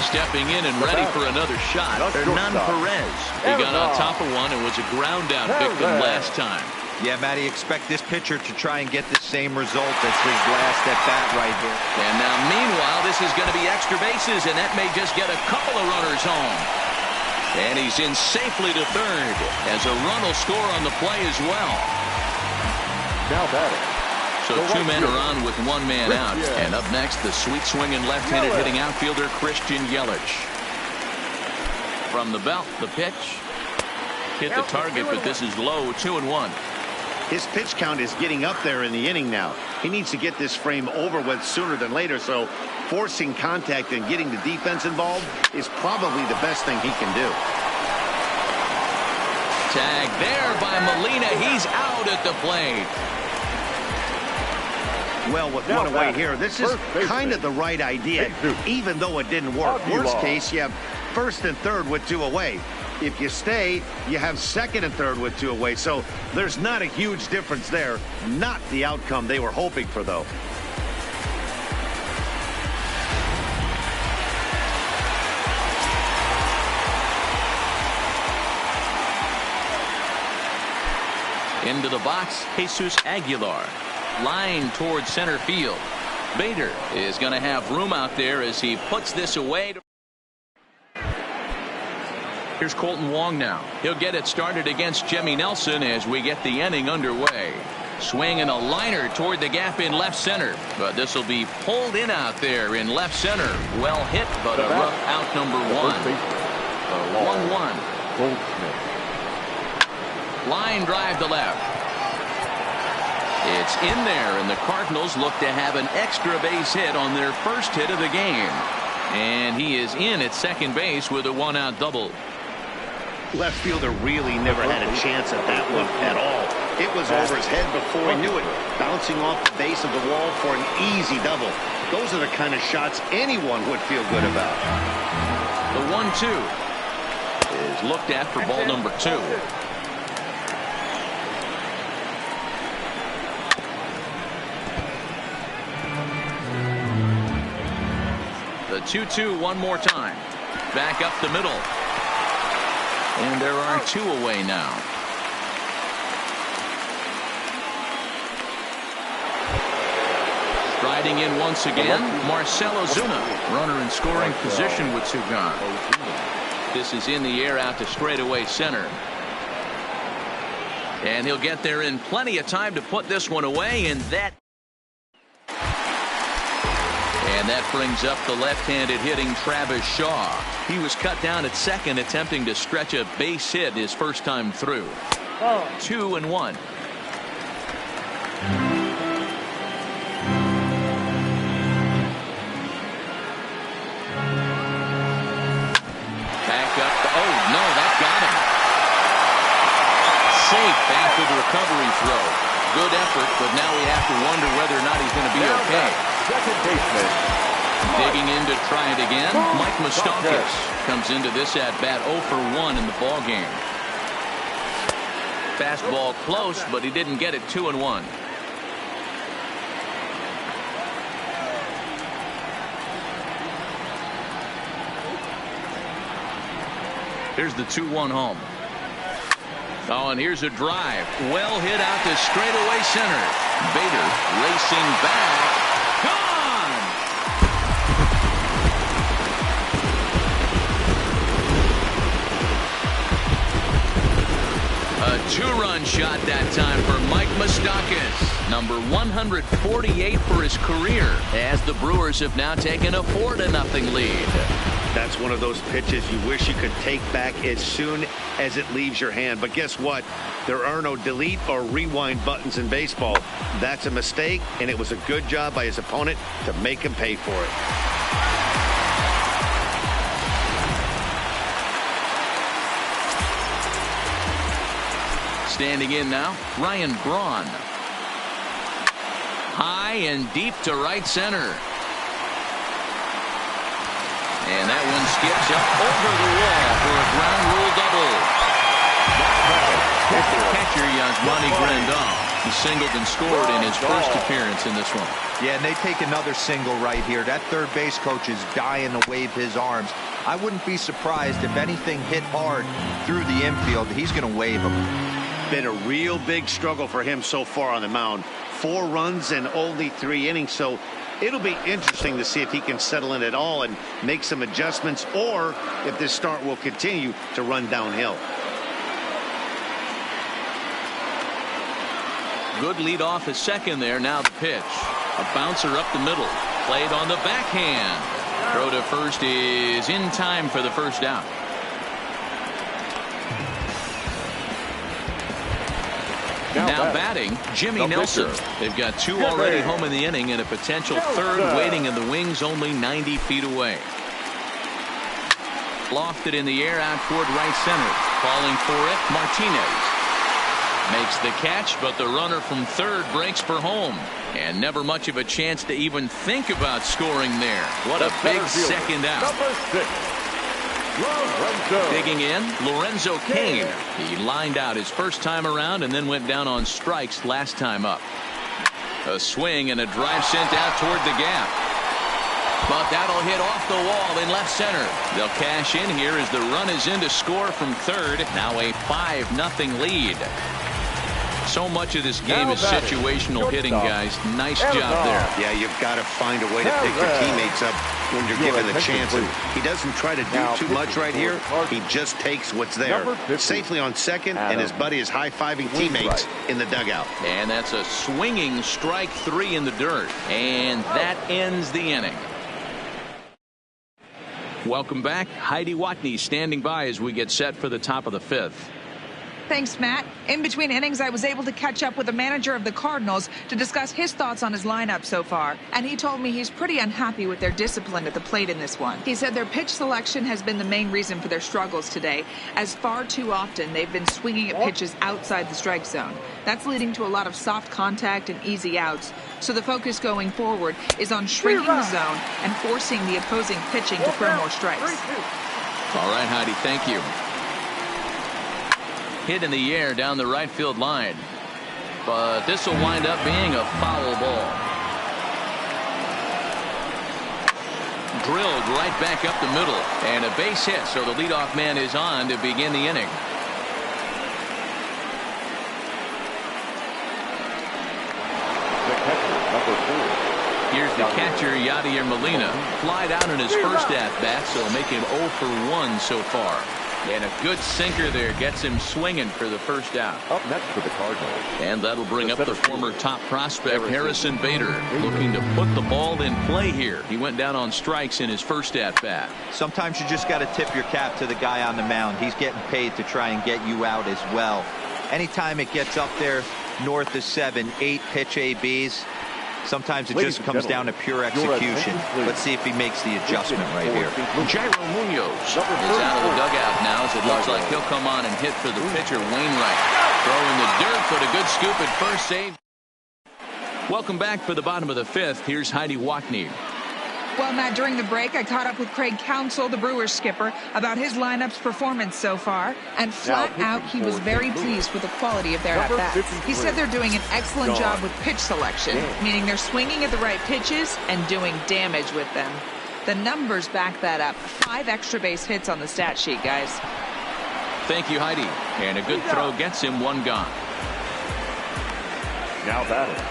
Stepping in and ready for another shot, Hernan Perez. He got on top of one and was a ground out victim last time. Yeah, Matty, expect this pitcher to try and get the same result as his last at bat right here. And now, meanwhile, this is going to be extra bases, and that may just get a couple of runners home. And he's in safely to third, as a run will score on the play as well. Now batting. So 2 men are on with 1 man out. And up next, the sweet swinging left-handed hitting outfielder Christian Yelich. From the belt, the pitch. Hit the target, but this is low, 2-1. His pitch count is getting up there in the inning now. He needs to get this frame over with sooner than later, so forcing contact and getting the defense involved is probably the best thing he can do. Tag there by Molina. He's out at the plate. Well, with one away here, this is kind of the right idea, even though it didn't work. Worst case, you have first and third with 2 away. If you stay, you have second and third with 2 away. So there's not a huge difference there. Not the outcome they were hoping for, though. Into the box, Jesus Aguilar. Line towards center field. Bader is going to have room out there as he puts this away. Here's Colton Wong now. He'll get it started against Jimmy Nelson as we get the inning underway. Swing and a liner toward the gap in left center. But this will be pulled in out there in left center. Well hit, but a rough out number 1. 1-1. Line drive to left. It's in there, and the Cardinals look to have an extra base hit on their first hit of the game. And he is in at second base with a 1-out double. Left fielder really never had a chance at that one at all. It was over his head before he knew it, bouncing off the base of the wall for an easy double. Those are the kind of shots anyone would feel good about. The 1-2 is looked at for ball number 2. The 2-2 one more time. Back up the middle. And there are 2 away now. Striding in once again, Marcell Ozuna. Runner in scoring position with 2 gone. This is in the air out to straightaway center. And he'll get there in plenty of time to put this one away, and that brings up the left-handed hitting Travis Shaw. He was cut down at second, attempting to stretch a base hit his first time through. 2-1. Back up. Oh, no, that got him. Safe after the recovery throw. Good effort, but now we have to wonder whether or not he's going to be okay. Second baseman. Digging in to try it again, Mike Moustakas comes into this at-bat 0 for 1 in the ball game. Fastball close, but he didn't get it. 2-1. Here's the 2-1 home. Oh, and here's a drive. Well hit out to straightaway center. Bader racing back. Gone! A 2-run shot that time for Mike Moustakas. Number 148 for his career, as the Brewers have now taken a 4-0 lead. That's one of those pitches you wish you could take back as soon as it leaves your hand. But guess what? There are no delete or rewind buttons in baseball. That's a mistake, and it was a good job by his opponent to make him pay for it. Standing in now, Ryan Braun. High and deep to right center. And that one skips up over the wall for a ground rule double. Catcher Yasmani Grandal. He singled and scored in his first appearance in this one. Yeah, and they take another single right here. That third base coach is dying to wave his arms. I wouldn't be surprised if anything hit hard through the infield. He's going to wave them. Been a real big struggle for him so far on the mound. 4 runs in only 3 innings, so it'll be interesting to see if he can settle in at all and make some adjustments, or if this start will continue to run downhill. Good lead off at second there. Now the pitch. A bouncer up the middle. Played on the backhand. Throw to first is in time for the first out. Now batting, Jimmy Nelson. They've got 2 already home in the inning and a potential third waiting in the wings only 90 feet away. Lofted in the air out toward right center. Falling for it, Martinez. Makes the catch, but the runner from third breaks for home. And never much of a chance to even think about scoring there. What a big second out. Number 6. Lorenzo. Digging in, Lorenzo Cain. He lined out his first time around and then went down on strikes last time up. A swing and a drive sent out toward the gap. But that'll hit off the wall in left center. They'll cash in here as the run is in to score from third. Now a 5-0 lead. So much of this game is situational hitting, guys. Nice job there. Yeah, you've got to find a way to pick your teammates up when you're given the chance. And he doesn't try to do too much right here. He just takes what's there. Safely on second, and his buddy is high-fiving teammates in the dugout. And that's a swinging strike 3 in the dirt. And that ends the inning. Welcome back. Heidi Watney standing by as we get set for the top of the 5th. Thanks, Matt. In between innings, I was able to catch up with the manager of the Cardinals to discuss his thoughts on his lineup so far. And he told me he's pretty unhappy with their discipline at the plate in this one. He said their pitch selection has been the main reason for their struggles today, as far too often they've been swinging at pitches outside the strike zone. That's leading to a lot of soft contact and easy outs. So the focus going forward is on shrinking the zone and forcing the opposing pitching to throw more strikes. All right, Heidi, thank you. Hit in the air down the right field line. But this will wind up being a foul ball. Drilled right back up the middle. And a base hit, so the leadoff man is on to begin the inning. Here's the catcher, Yadier Molina. Flied out in his first at-bat, so make him 0 for 1 so far. And a good sinker there gets him swinging for the first out. Up next for the Cardinals. And that'll bring up the former top prospect, Harrison Bader, looking to put the ball in play here. He went down on strikes in his first at-bat. Sometimes you just got to tip your cap to the guy on the mound. He's getting paid to try and get you out as well. Anytime it gets up there north of 7, 8 pitch ABs, sometimes it just comes down to pure execution. Let's see if he makes the adjustment right here. Jairo Munoz is out of the dugout now, as it looks like he'll come on and hit for the pitcher, Wainwright. Throw in the dirt, but a good scoop at first, save. Welcome back for the bottom of the 5th. Here's Heidi Watney. Well, Matt, during the break, I caught up with Craig Counsell, the Brewers skipper, about his lineup's performance so far. And flat out, he was very pleased with the quality of their at-bats. He said they're doing an excellent job with pitch selection, meaning they're swinging at the right pitches and doing damage with them. The numbers back that up. 5 extra base hits on the stat sheet, guys. Thank you, Heidi. And a good throw gets him 1 gone. Now batting.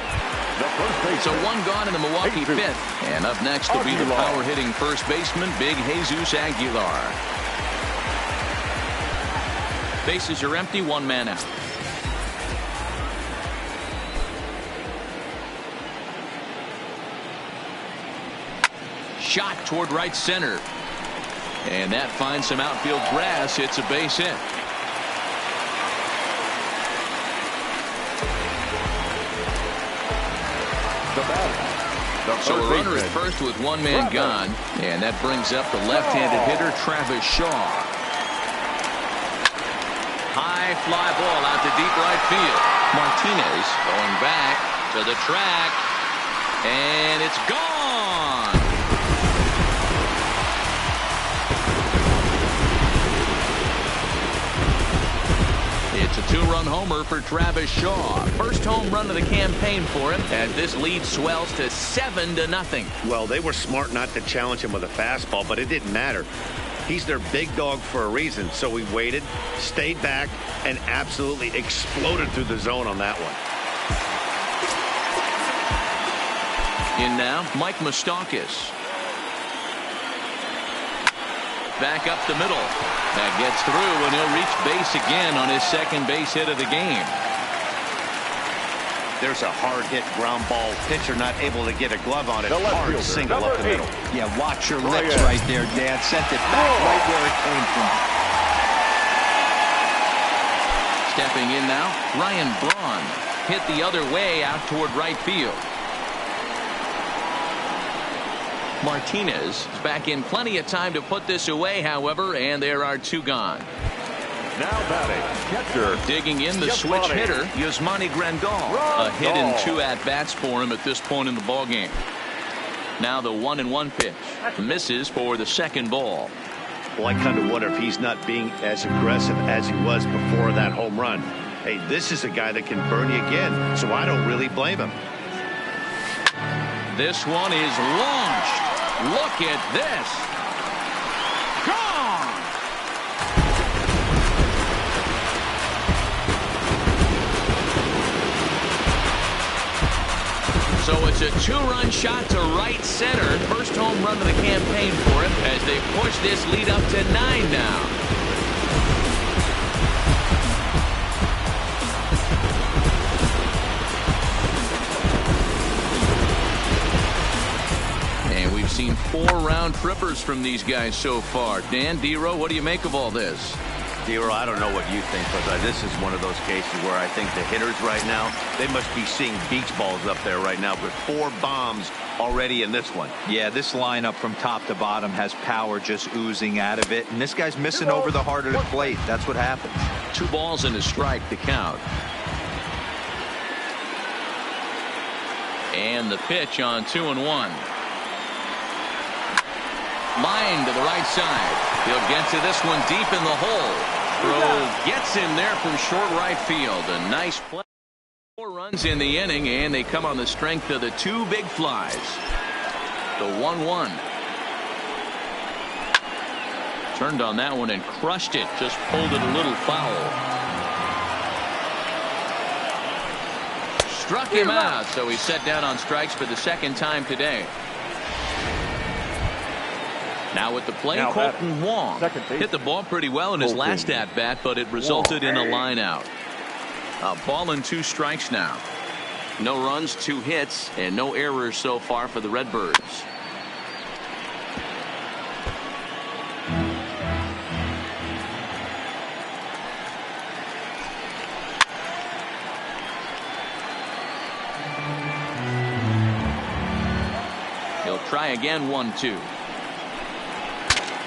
So 1 gone in the Milwaukee 5th. And up next will be the power-hitting first baseman, Big Jesus Aguilar. Bases are empty, 1 man out. Shot toward right center. And that finds some outfield grass. It's a base hit. So a runner at first with 1 man gone, and that brings up the left-handed hitter, Travis Shaw. High high fly ball out to deep right field. Martinez going back to the track, and it's gone. It's a two-run homer for Travis Shaw. First home run of the campaign for him, as this lead swells to 7-0. Well, they were smart not to challenge him with a fastball, but it didn't matter. He's their big dog for a reason, so we waited, stayed back, and absolutely exploded through the zone on that one. In now, Mike Moustakas. Back up the middle. That gets through, and he'll reach base again on his second base hit of the game. There's a hard hit ground ball. Pitcher not able to get a glove on it. The left Hard fielder, single up the number 8. middle. Yeah, watch your lips right there, Dad. Sent it back right where it came from. Stepping in now, Ryan Braun. Hit the other way out toward right field. Martinez is back in plenty of time to put this away, however, and there are two gone. Now batting, catcher. Digging in the switch hitter, Yasmani Grandal. A hit and 2 at-bats for him at this point in the ballgame. Now the 1-1 pitch. Misses for the second ball. Well, I kind of wonder if he's not being as aggressive as he was before that home run. Hey, this is a guy that can burn you again, so I don't really blame him. This one is launched. Look at this. Gone. So it's a two-run shot to right center. First home run of the campaign for him as they push this lead up to 9 now. Seen 4 round trippers from these guys so far. Dan, Dero, what do you make of all this? Dero, I don't know what you think, but this is one of those cases where I think the hitters right now, they must be seeing beach balls up there right now with 4 bombs already in this one. Yeah, this lineup from top to bottom has power just oozing out of it, and this guy's missing over the heart of the plate. That's what happens. 2 balls and a strike to count. And the pitch on 2-1. Line to the right side. He'll get to this one deep in the hole. Throw gets him there from short right field. A nice play. 4 runs in the inning, and they come on the strength of the 2 big flies. The 1-1. Turned on that one and crushed it. Just pulled it a little foul. Struck him out, so he's set down on strikes for the second time today. Now at the plate, Colton Wong hit the ball pretty well in his last at-bat, but it resulted in a line out. A ball and 2 strikes now. No runs, 2 hits, and no errors so far for the Redbirds. He'll try again, 1-2.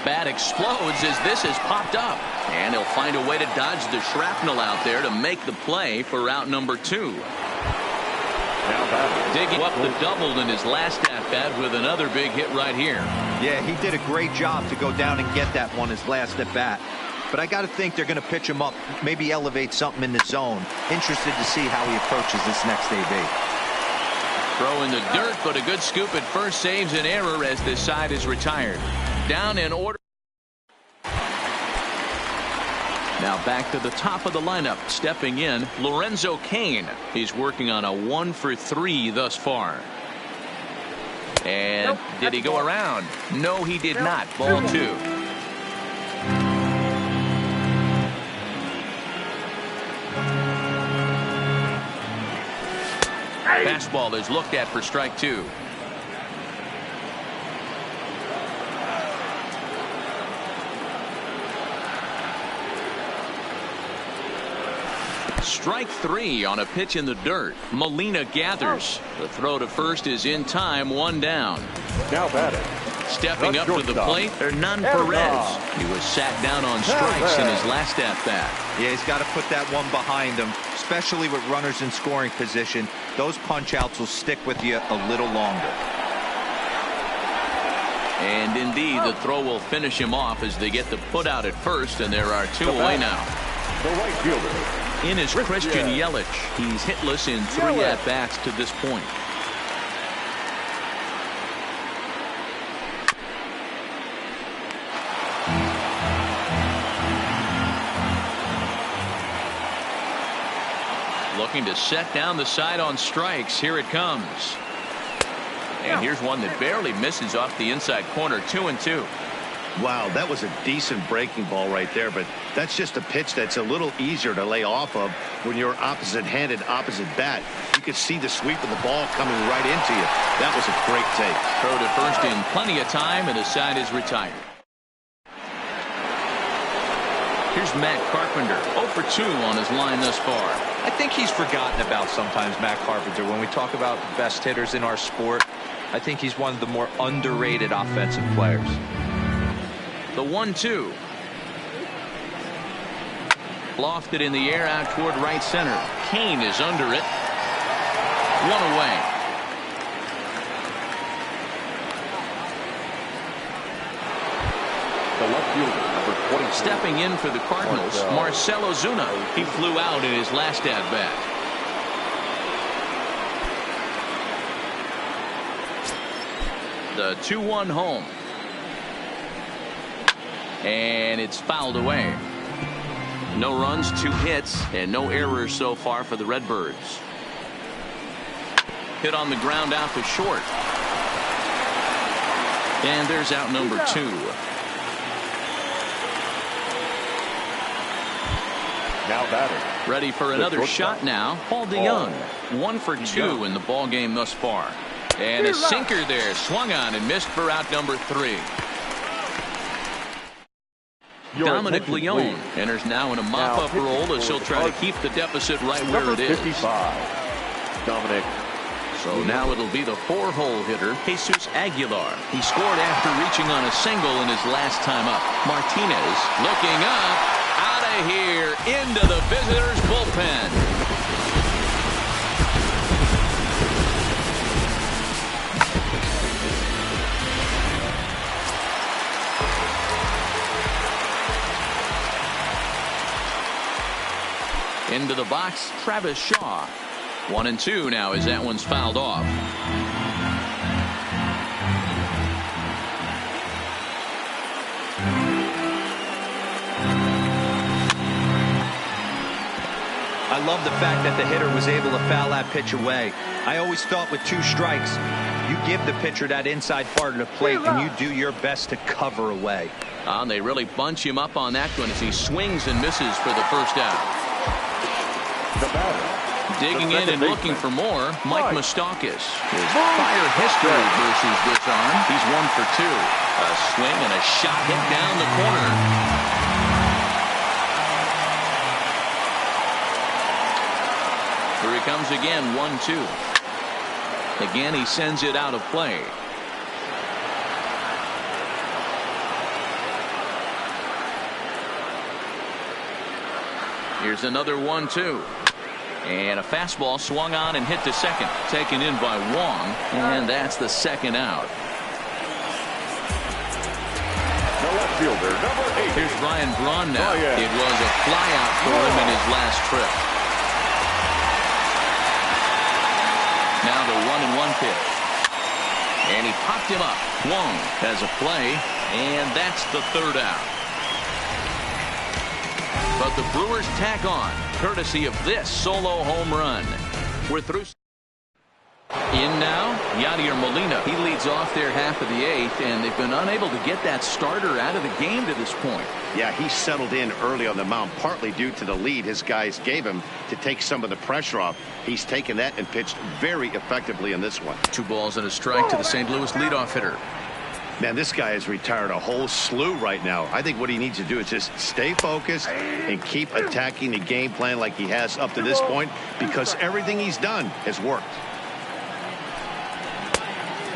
Bat explodes as this has popped up, and he'll find a way to dodge the shrapnel out there to make the play for out number 2. Digging up the double in his last at-bat with another big hit right here. Yeah, he did a great job to go down and get that one his last at-bat. But I got to think they're going to pitch him up, maybe elevate something in the zone. Interested to see how he approaches this next AB. Throw in the dirt, but a good scoop at first saves an error as this side is retired. Down in order. Now back to the top of the lineup. Stepping in, Lorenzo Cain. He's working on a 1-for-3 thus far. And did he go around? No, he did not. Ball 2. Fastball is looked at for strike 2. Strike 3 on a pitch in the dirt. Molina gathers. The throw to first is in time, 1 down. Now batting, Stepping up to the plate, Hernan Perez. He was sat down on strikes in his last at-bat. Yeah, he's got to put that one behind him, especially with runners in scoring position. Those punch-outs will stick with you a little longer. And indeed, the throw will finish him off as they get the put out at first, and there are two away now. The right fielder. In is Christian Yelich. He's hitless in 3 at-bats to this point. Looking to set down the side on strikes. Here it comes. And here's one that barely misses off the inside corner. 2-2. Wow, that was a decent breaking ball right there, but that's just a pitch that's a little easier to lay off of when you're opposite-handed, opposite bat. You could see the sweep of the ball coming right into you. That was a great take. Throw to first in plenty of time, and the side is retired. Here's Matt Carpenter, 0 for 2 on his line thus far. I think he's forgotten about sometimes, Matt Carpenter. When we talk about the best hitters in our sport, I think he's one of the more underrated offensive players. The 1-2. Lofted in the air out toward right center. Kane is under it. 1 away. The left fielder, number 20. Stepping in for the Cardinals, Marcell Ozuna. He flew out in his last at-bat. The 2-1 home. And it's fouled away. No runs, 2 hits, and no errors so far for the Redbirds. Hit on the ground out to short. And there's out number 2. Now batting. Ready for another shot now. Paul DeYoung. 1 for 2 in the ball game thus far. And a sinker there. Swung on and missed for out number 3. Dominic Leone enters now in a mop-up role as he'll try to keep the deficit right where it is. 55. Dominic. So now it'll be the 4-hole hitter, Jesus Aguilar. He scored after reaching on a single in his last time up. Martinez looking up, out of here, into the visitors' bullpen. Into the box, Travis Shaw. 1-2 now as that one's fouled off. I love the fact that the hitter was able to foul that pitch away. I always thought with 2 strikes, you give the pitcher that inside part of the plate and you do your best to cover away. And they really bunch him up on that one as he swings and misses for the first out. The batter. Digging in and looking for more, Mike Moustakas. His prior history versus this arm, he's 1 for 2. A swing and a shot hit down the corner. Here he comes again, 1-2. Again, he sends it out of play. Here's another 1-2. And a fastball swung on and hit to second. Taken in by Wong. And that's the second out. The left fielder, number 8. Here's Ryan Braun now. Oh, yeah. It was a flyout for him in his last trip. Now the 1-1 pitch. And he popped him up. Wong has a play. And that's the third out. But the Brewers tack on, courtesy of this solo home run. We're through. In now, Yadier Molina. He leads off their half of the 8th, and they've been unable to get that starter out of the game to this point. Yeah, he settled in early on the mound, partly due to the lead his guys gave him to take some of the pressure off. He's taken that and pitched very effectively in this one. 2 balls and a strike to the St. Louis leadoff hitter. Man, this guy has retired a whole slew right now. I think what he needs to do is just stay focused and keep attacking the game plan like he has up to this point, because everything he's done has worked.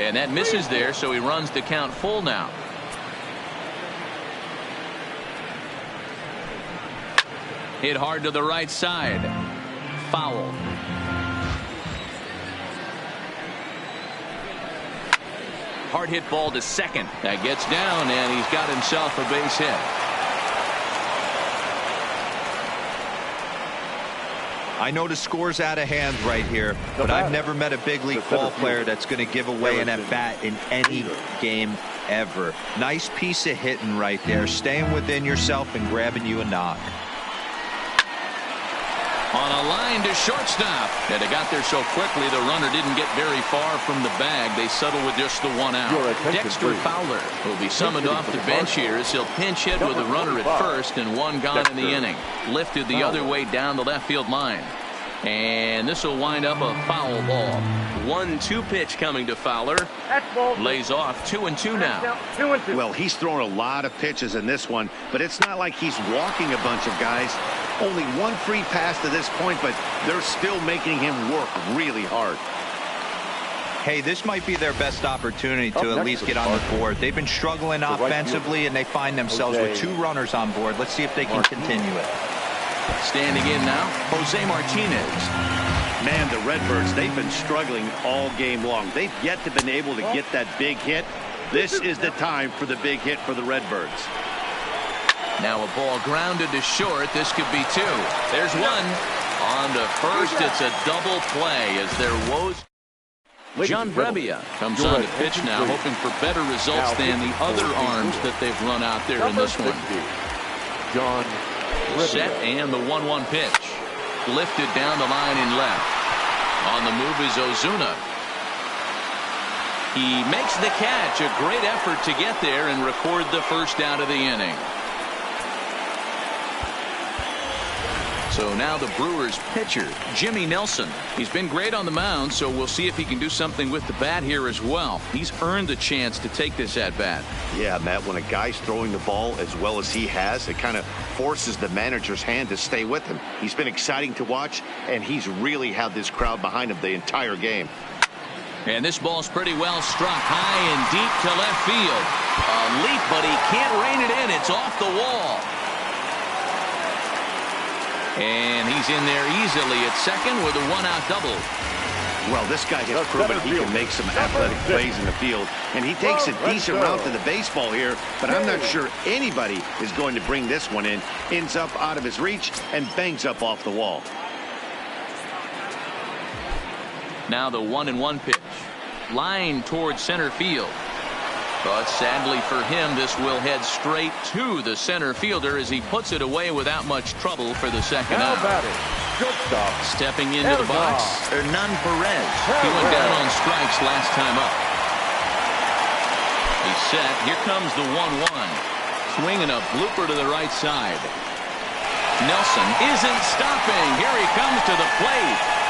And that misses there, so he runs the count full now. Hit hard to the right side. Foul. Hard hit ball to second. That gets down, and he's got himself a base hit. I know the score's out of hand right here, but I've never met a big league ball player that's going to give away an at-bat in any game ever. Nice piece of hitting right there, staying within yourself and grabbing you a knock. On a line to shortstop. And they got there so quickly, the runner didn't get very far from the bag. They settle with just the one out. Dexter Fowler will be summoned off the bench here as he'll pinch hit with a runner at first and one gone in the inning. Lifted the other way down the left field line. And this will wind up a foul ball. 1-2 pitch coming to Fowler. Lays off 2-2 now. Well, he's thrown a lot of pitches in this one, but it's not like he's walking a bunch of guys. Only one free pass to this point, but they're still making him work really hard. Hey, this might be their best opportunity to at least get on the board. They've been struggling offensively, and they find themselves with 2 runners on board. Let's see if they can continue it. Standing in now, Jose Martinez. Man, the Redbirds, they've been struggling all game long. They've yet to been able to get that big hit. This is the time for the big hit for the Redbirds. Now a ball grounded to short. This could be 2. There's one. On to first. It's a double play as their woes. John Brebbia comes on to pitch now, hoping for better results than the other arms that they've run out there in this one. John Set and the 1-1 pitch. Lifted down the line in left. On the move is Ozuna. He makes the catch. A great effort to get there and record the first out of the inning. So now the Brewers pitcher, Jimmy Nelson. He's been great on the mound, so we'll see if he can do something with the bat here as well. He's earned the chance to take this at bat. Yeah, Matt, when a guy's throwing the ball as well as he has, it kind of forces the manager's hand to stay with him. He's been exciting to watch, and he's really had this crowd behind him the entire game. And this ball's pretty well struck high and deep to left field. A leap, but he can't rein it in. It's off the wall. And he's in there easily at second with a 1-out double. Well, this guy has proven he can make some athletic plays in the field, and he takes a decent route to the baseball here, but I'm not sure anybody is going to bring this one in. Ends up out of his reach and bangs up off the wall. Now the 1-1 pitch. Line towards center field. But sadly for him, this will head straight to the center fielder as he puts it away without much trouble for the second out. Stepping into the box, Hernan Perez. He went down on strikes last time up. He's set. Here comes the 1-1. Swinging a blooper to the right side. Nelson isn't stopping. Here he comes to the plate.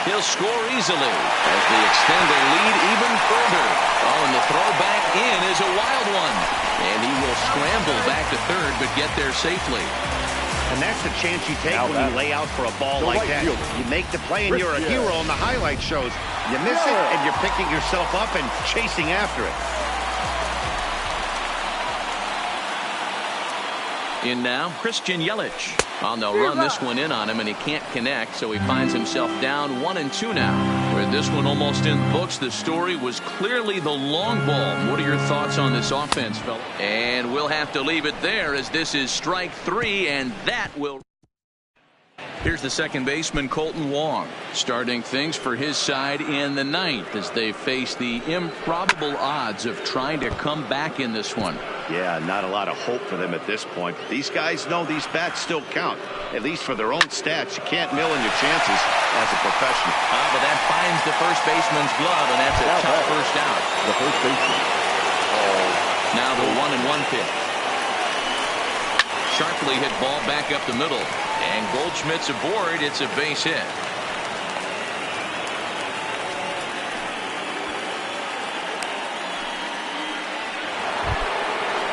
He'll score easily as they extend their lead even further. Oh, and the throw back in is a wild one. And he will scramble back to third, but get there safely. And that's the chance you take when you lay out for a ball like that. You make the play and you're a hero on the highlight shows. You miss it and you're picking yourself up and chasing after it. In now, Christian Yelich. Oh, they'll run this one in on him, and he can't connect, so he finds himself down 1-2 now. With this one almost in the books, the story was clearly the long ball. What are your thoughts on this offense, fella? And we'll have to leave it there as this is strike 3, and that will... Here's the second baseman, Colton Wong, starting things for his side in the 9th as they face the improbable odds of trying to come back in this one. Yeah, not a lot of hope for them at this point. But these guys know these bats still count, at least for their own stats. You can't mill in your chances as a professional. But that finds the first baseman's glove, and that's a tough first out. The first baseman. Now the 1-1 pitch. Sharply hit ball back up the middle. And Goldschmidt's aboard. It's a base hit.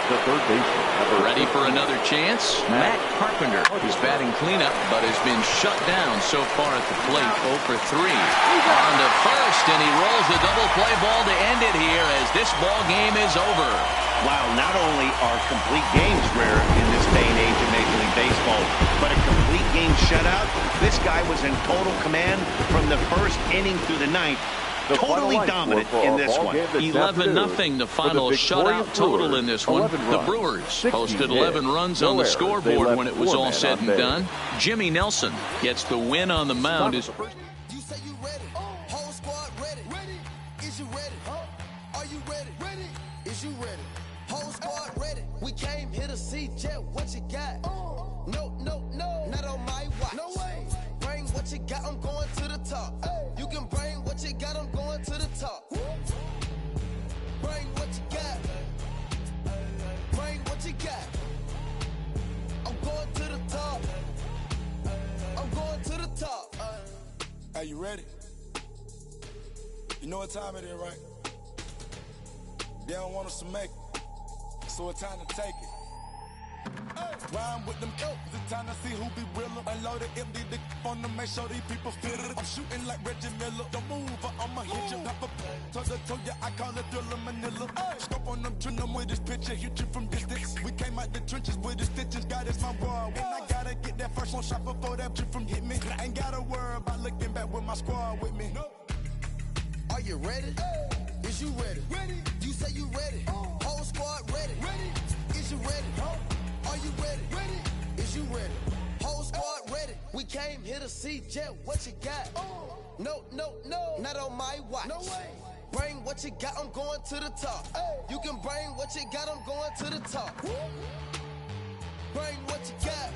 The third baseman. Ready for another chance? Matt Carpenter is batting cleanup, but has been shut down so far at the plate. 0 for 3. On to first, and he rolls a double play ball to end it here as this ball game is over. Wow, not only are complete games rare in this day and age of Major League Baseball, but a complete game shutout. This guy was in total command from the first inning through the ninth. Totally dominant in this one. 11-0, the final shutout total in this one. The Brewers posted 11 runs on the scoreboard when it was all said and done. Jimmy Nelson gets the win on the mound. You say you ready? Whole squad ready? Is you ready? Are you ready? Is you ready? Whole squad ready? We came here to see Jet. What you got? No, not on my watch. No way. Bring what you got. I'm going to the top. You can bring what you got. I'm going to the top. Bring what you got. Bring what you got. I'm going to the top. I'm going to the top. Are you ready? You know what time it is, right? They don't want us to make it, so it's time to take it. Rhyme with them ills, it's time to see who be realer. Unload it, empty the on them, make sure these people feel it. I'm shooting like Reggie Miller. Don't move or I'ma hit you. Pop up, toe ya, I call it Thriller Manila. Scope on them, trim them with this picture, hit you from distance. We came out the trenches with the stitches, God is my war. When I gotta get that first one shot before that trip from hit me. Ain't gotta worry about looking back with my squad with me. Are you ready? Is you ready? You say you ready? Whole squad ready? Is you ready? Are you ready? Is you ready? Whole squad ready? We came here to see Jet. What you got? No, not on my watch. No way. Bring what you got. I'm going to the top. You can bring what you got. I'm going to the top. Bring what you got.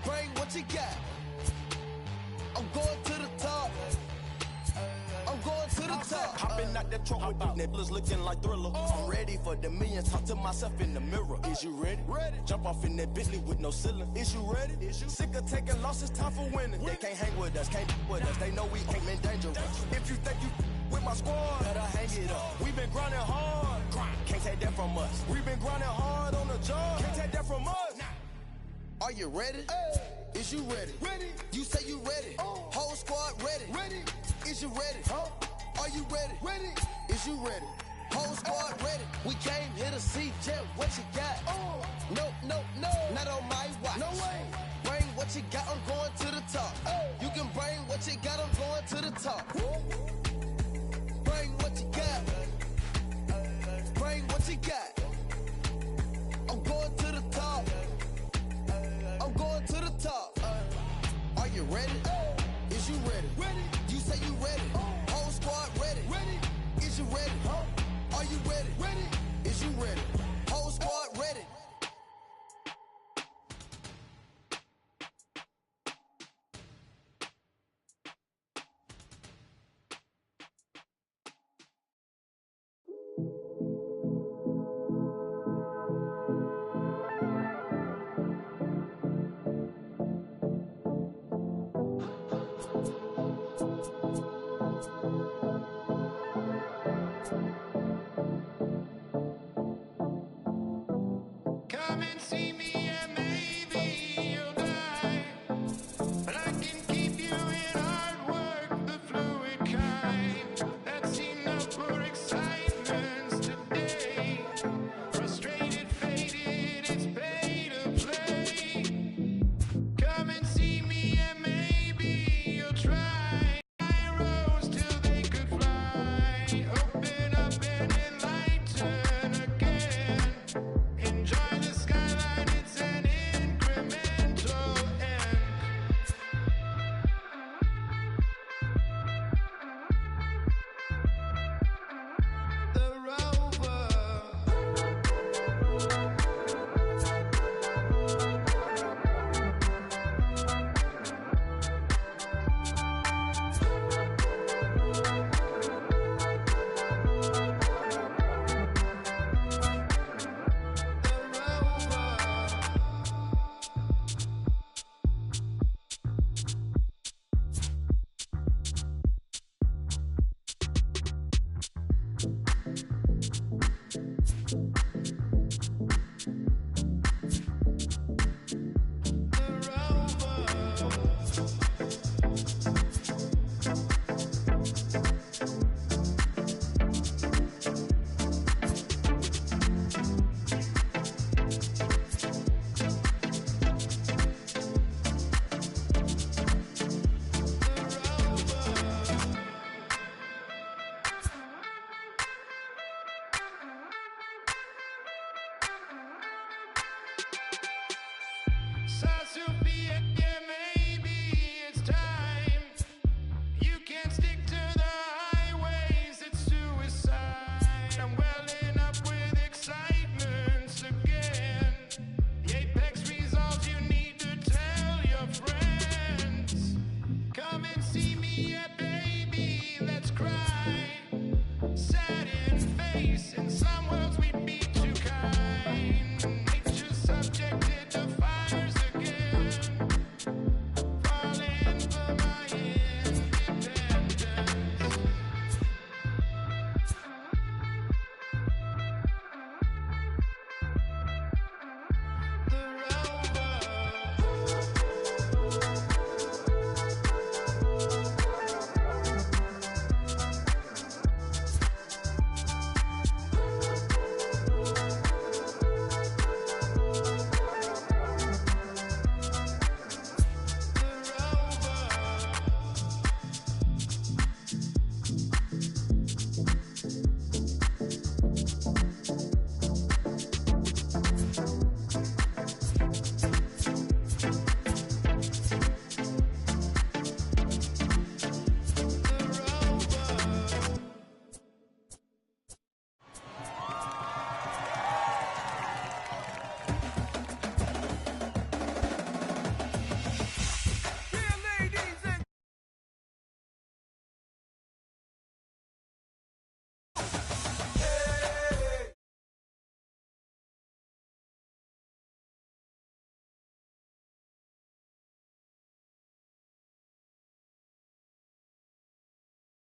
Bring what you got. I'm going to the top. I'm going to the top. Hopping out that truck with these nibblers looking like Thriller. I'm ready for the millions. Talk to myself in the mirror. Is you ready? Jump off in that Bentley with no ceiling. Is you ready? Sick of taking losses, time for winning. They can't hang with us, can't with us. They know we ain't been dangerous. If you think you with my squad, better hang it up. We been grinding hard. Can't take that from us. We been grinding hard on the job. Can't take that from us. Are you ready? Is you ready? You say you ready? Whole squad ready? Is you ready? Are you ready? Is you ready? Whole squad ready? We came here to see Jet. What you got? No, not on my watch. No way. Bring what you got. I'm going to the top. You can bring what you got. I'm going to the top. Bring what you got. Bring what you got. I'm going to the top. I'm going to the top. Are you ready? Is you ready? You say you ready? Whole squad ready? Is you ready? Are you ready? Is you ready? Whole squad ready? Come and see me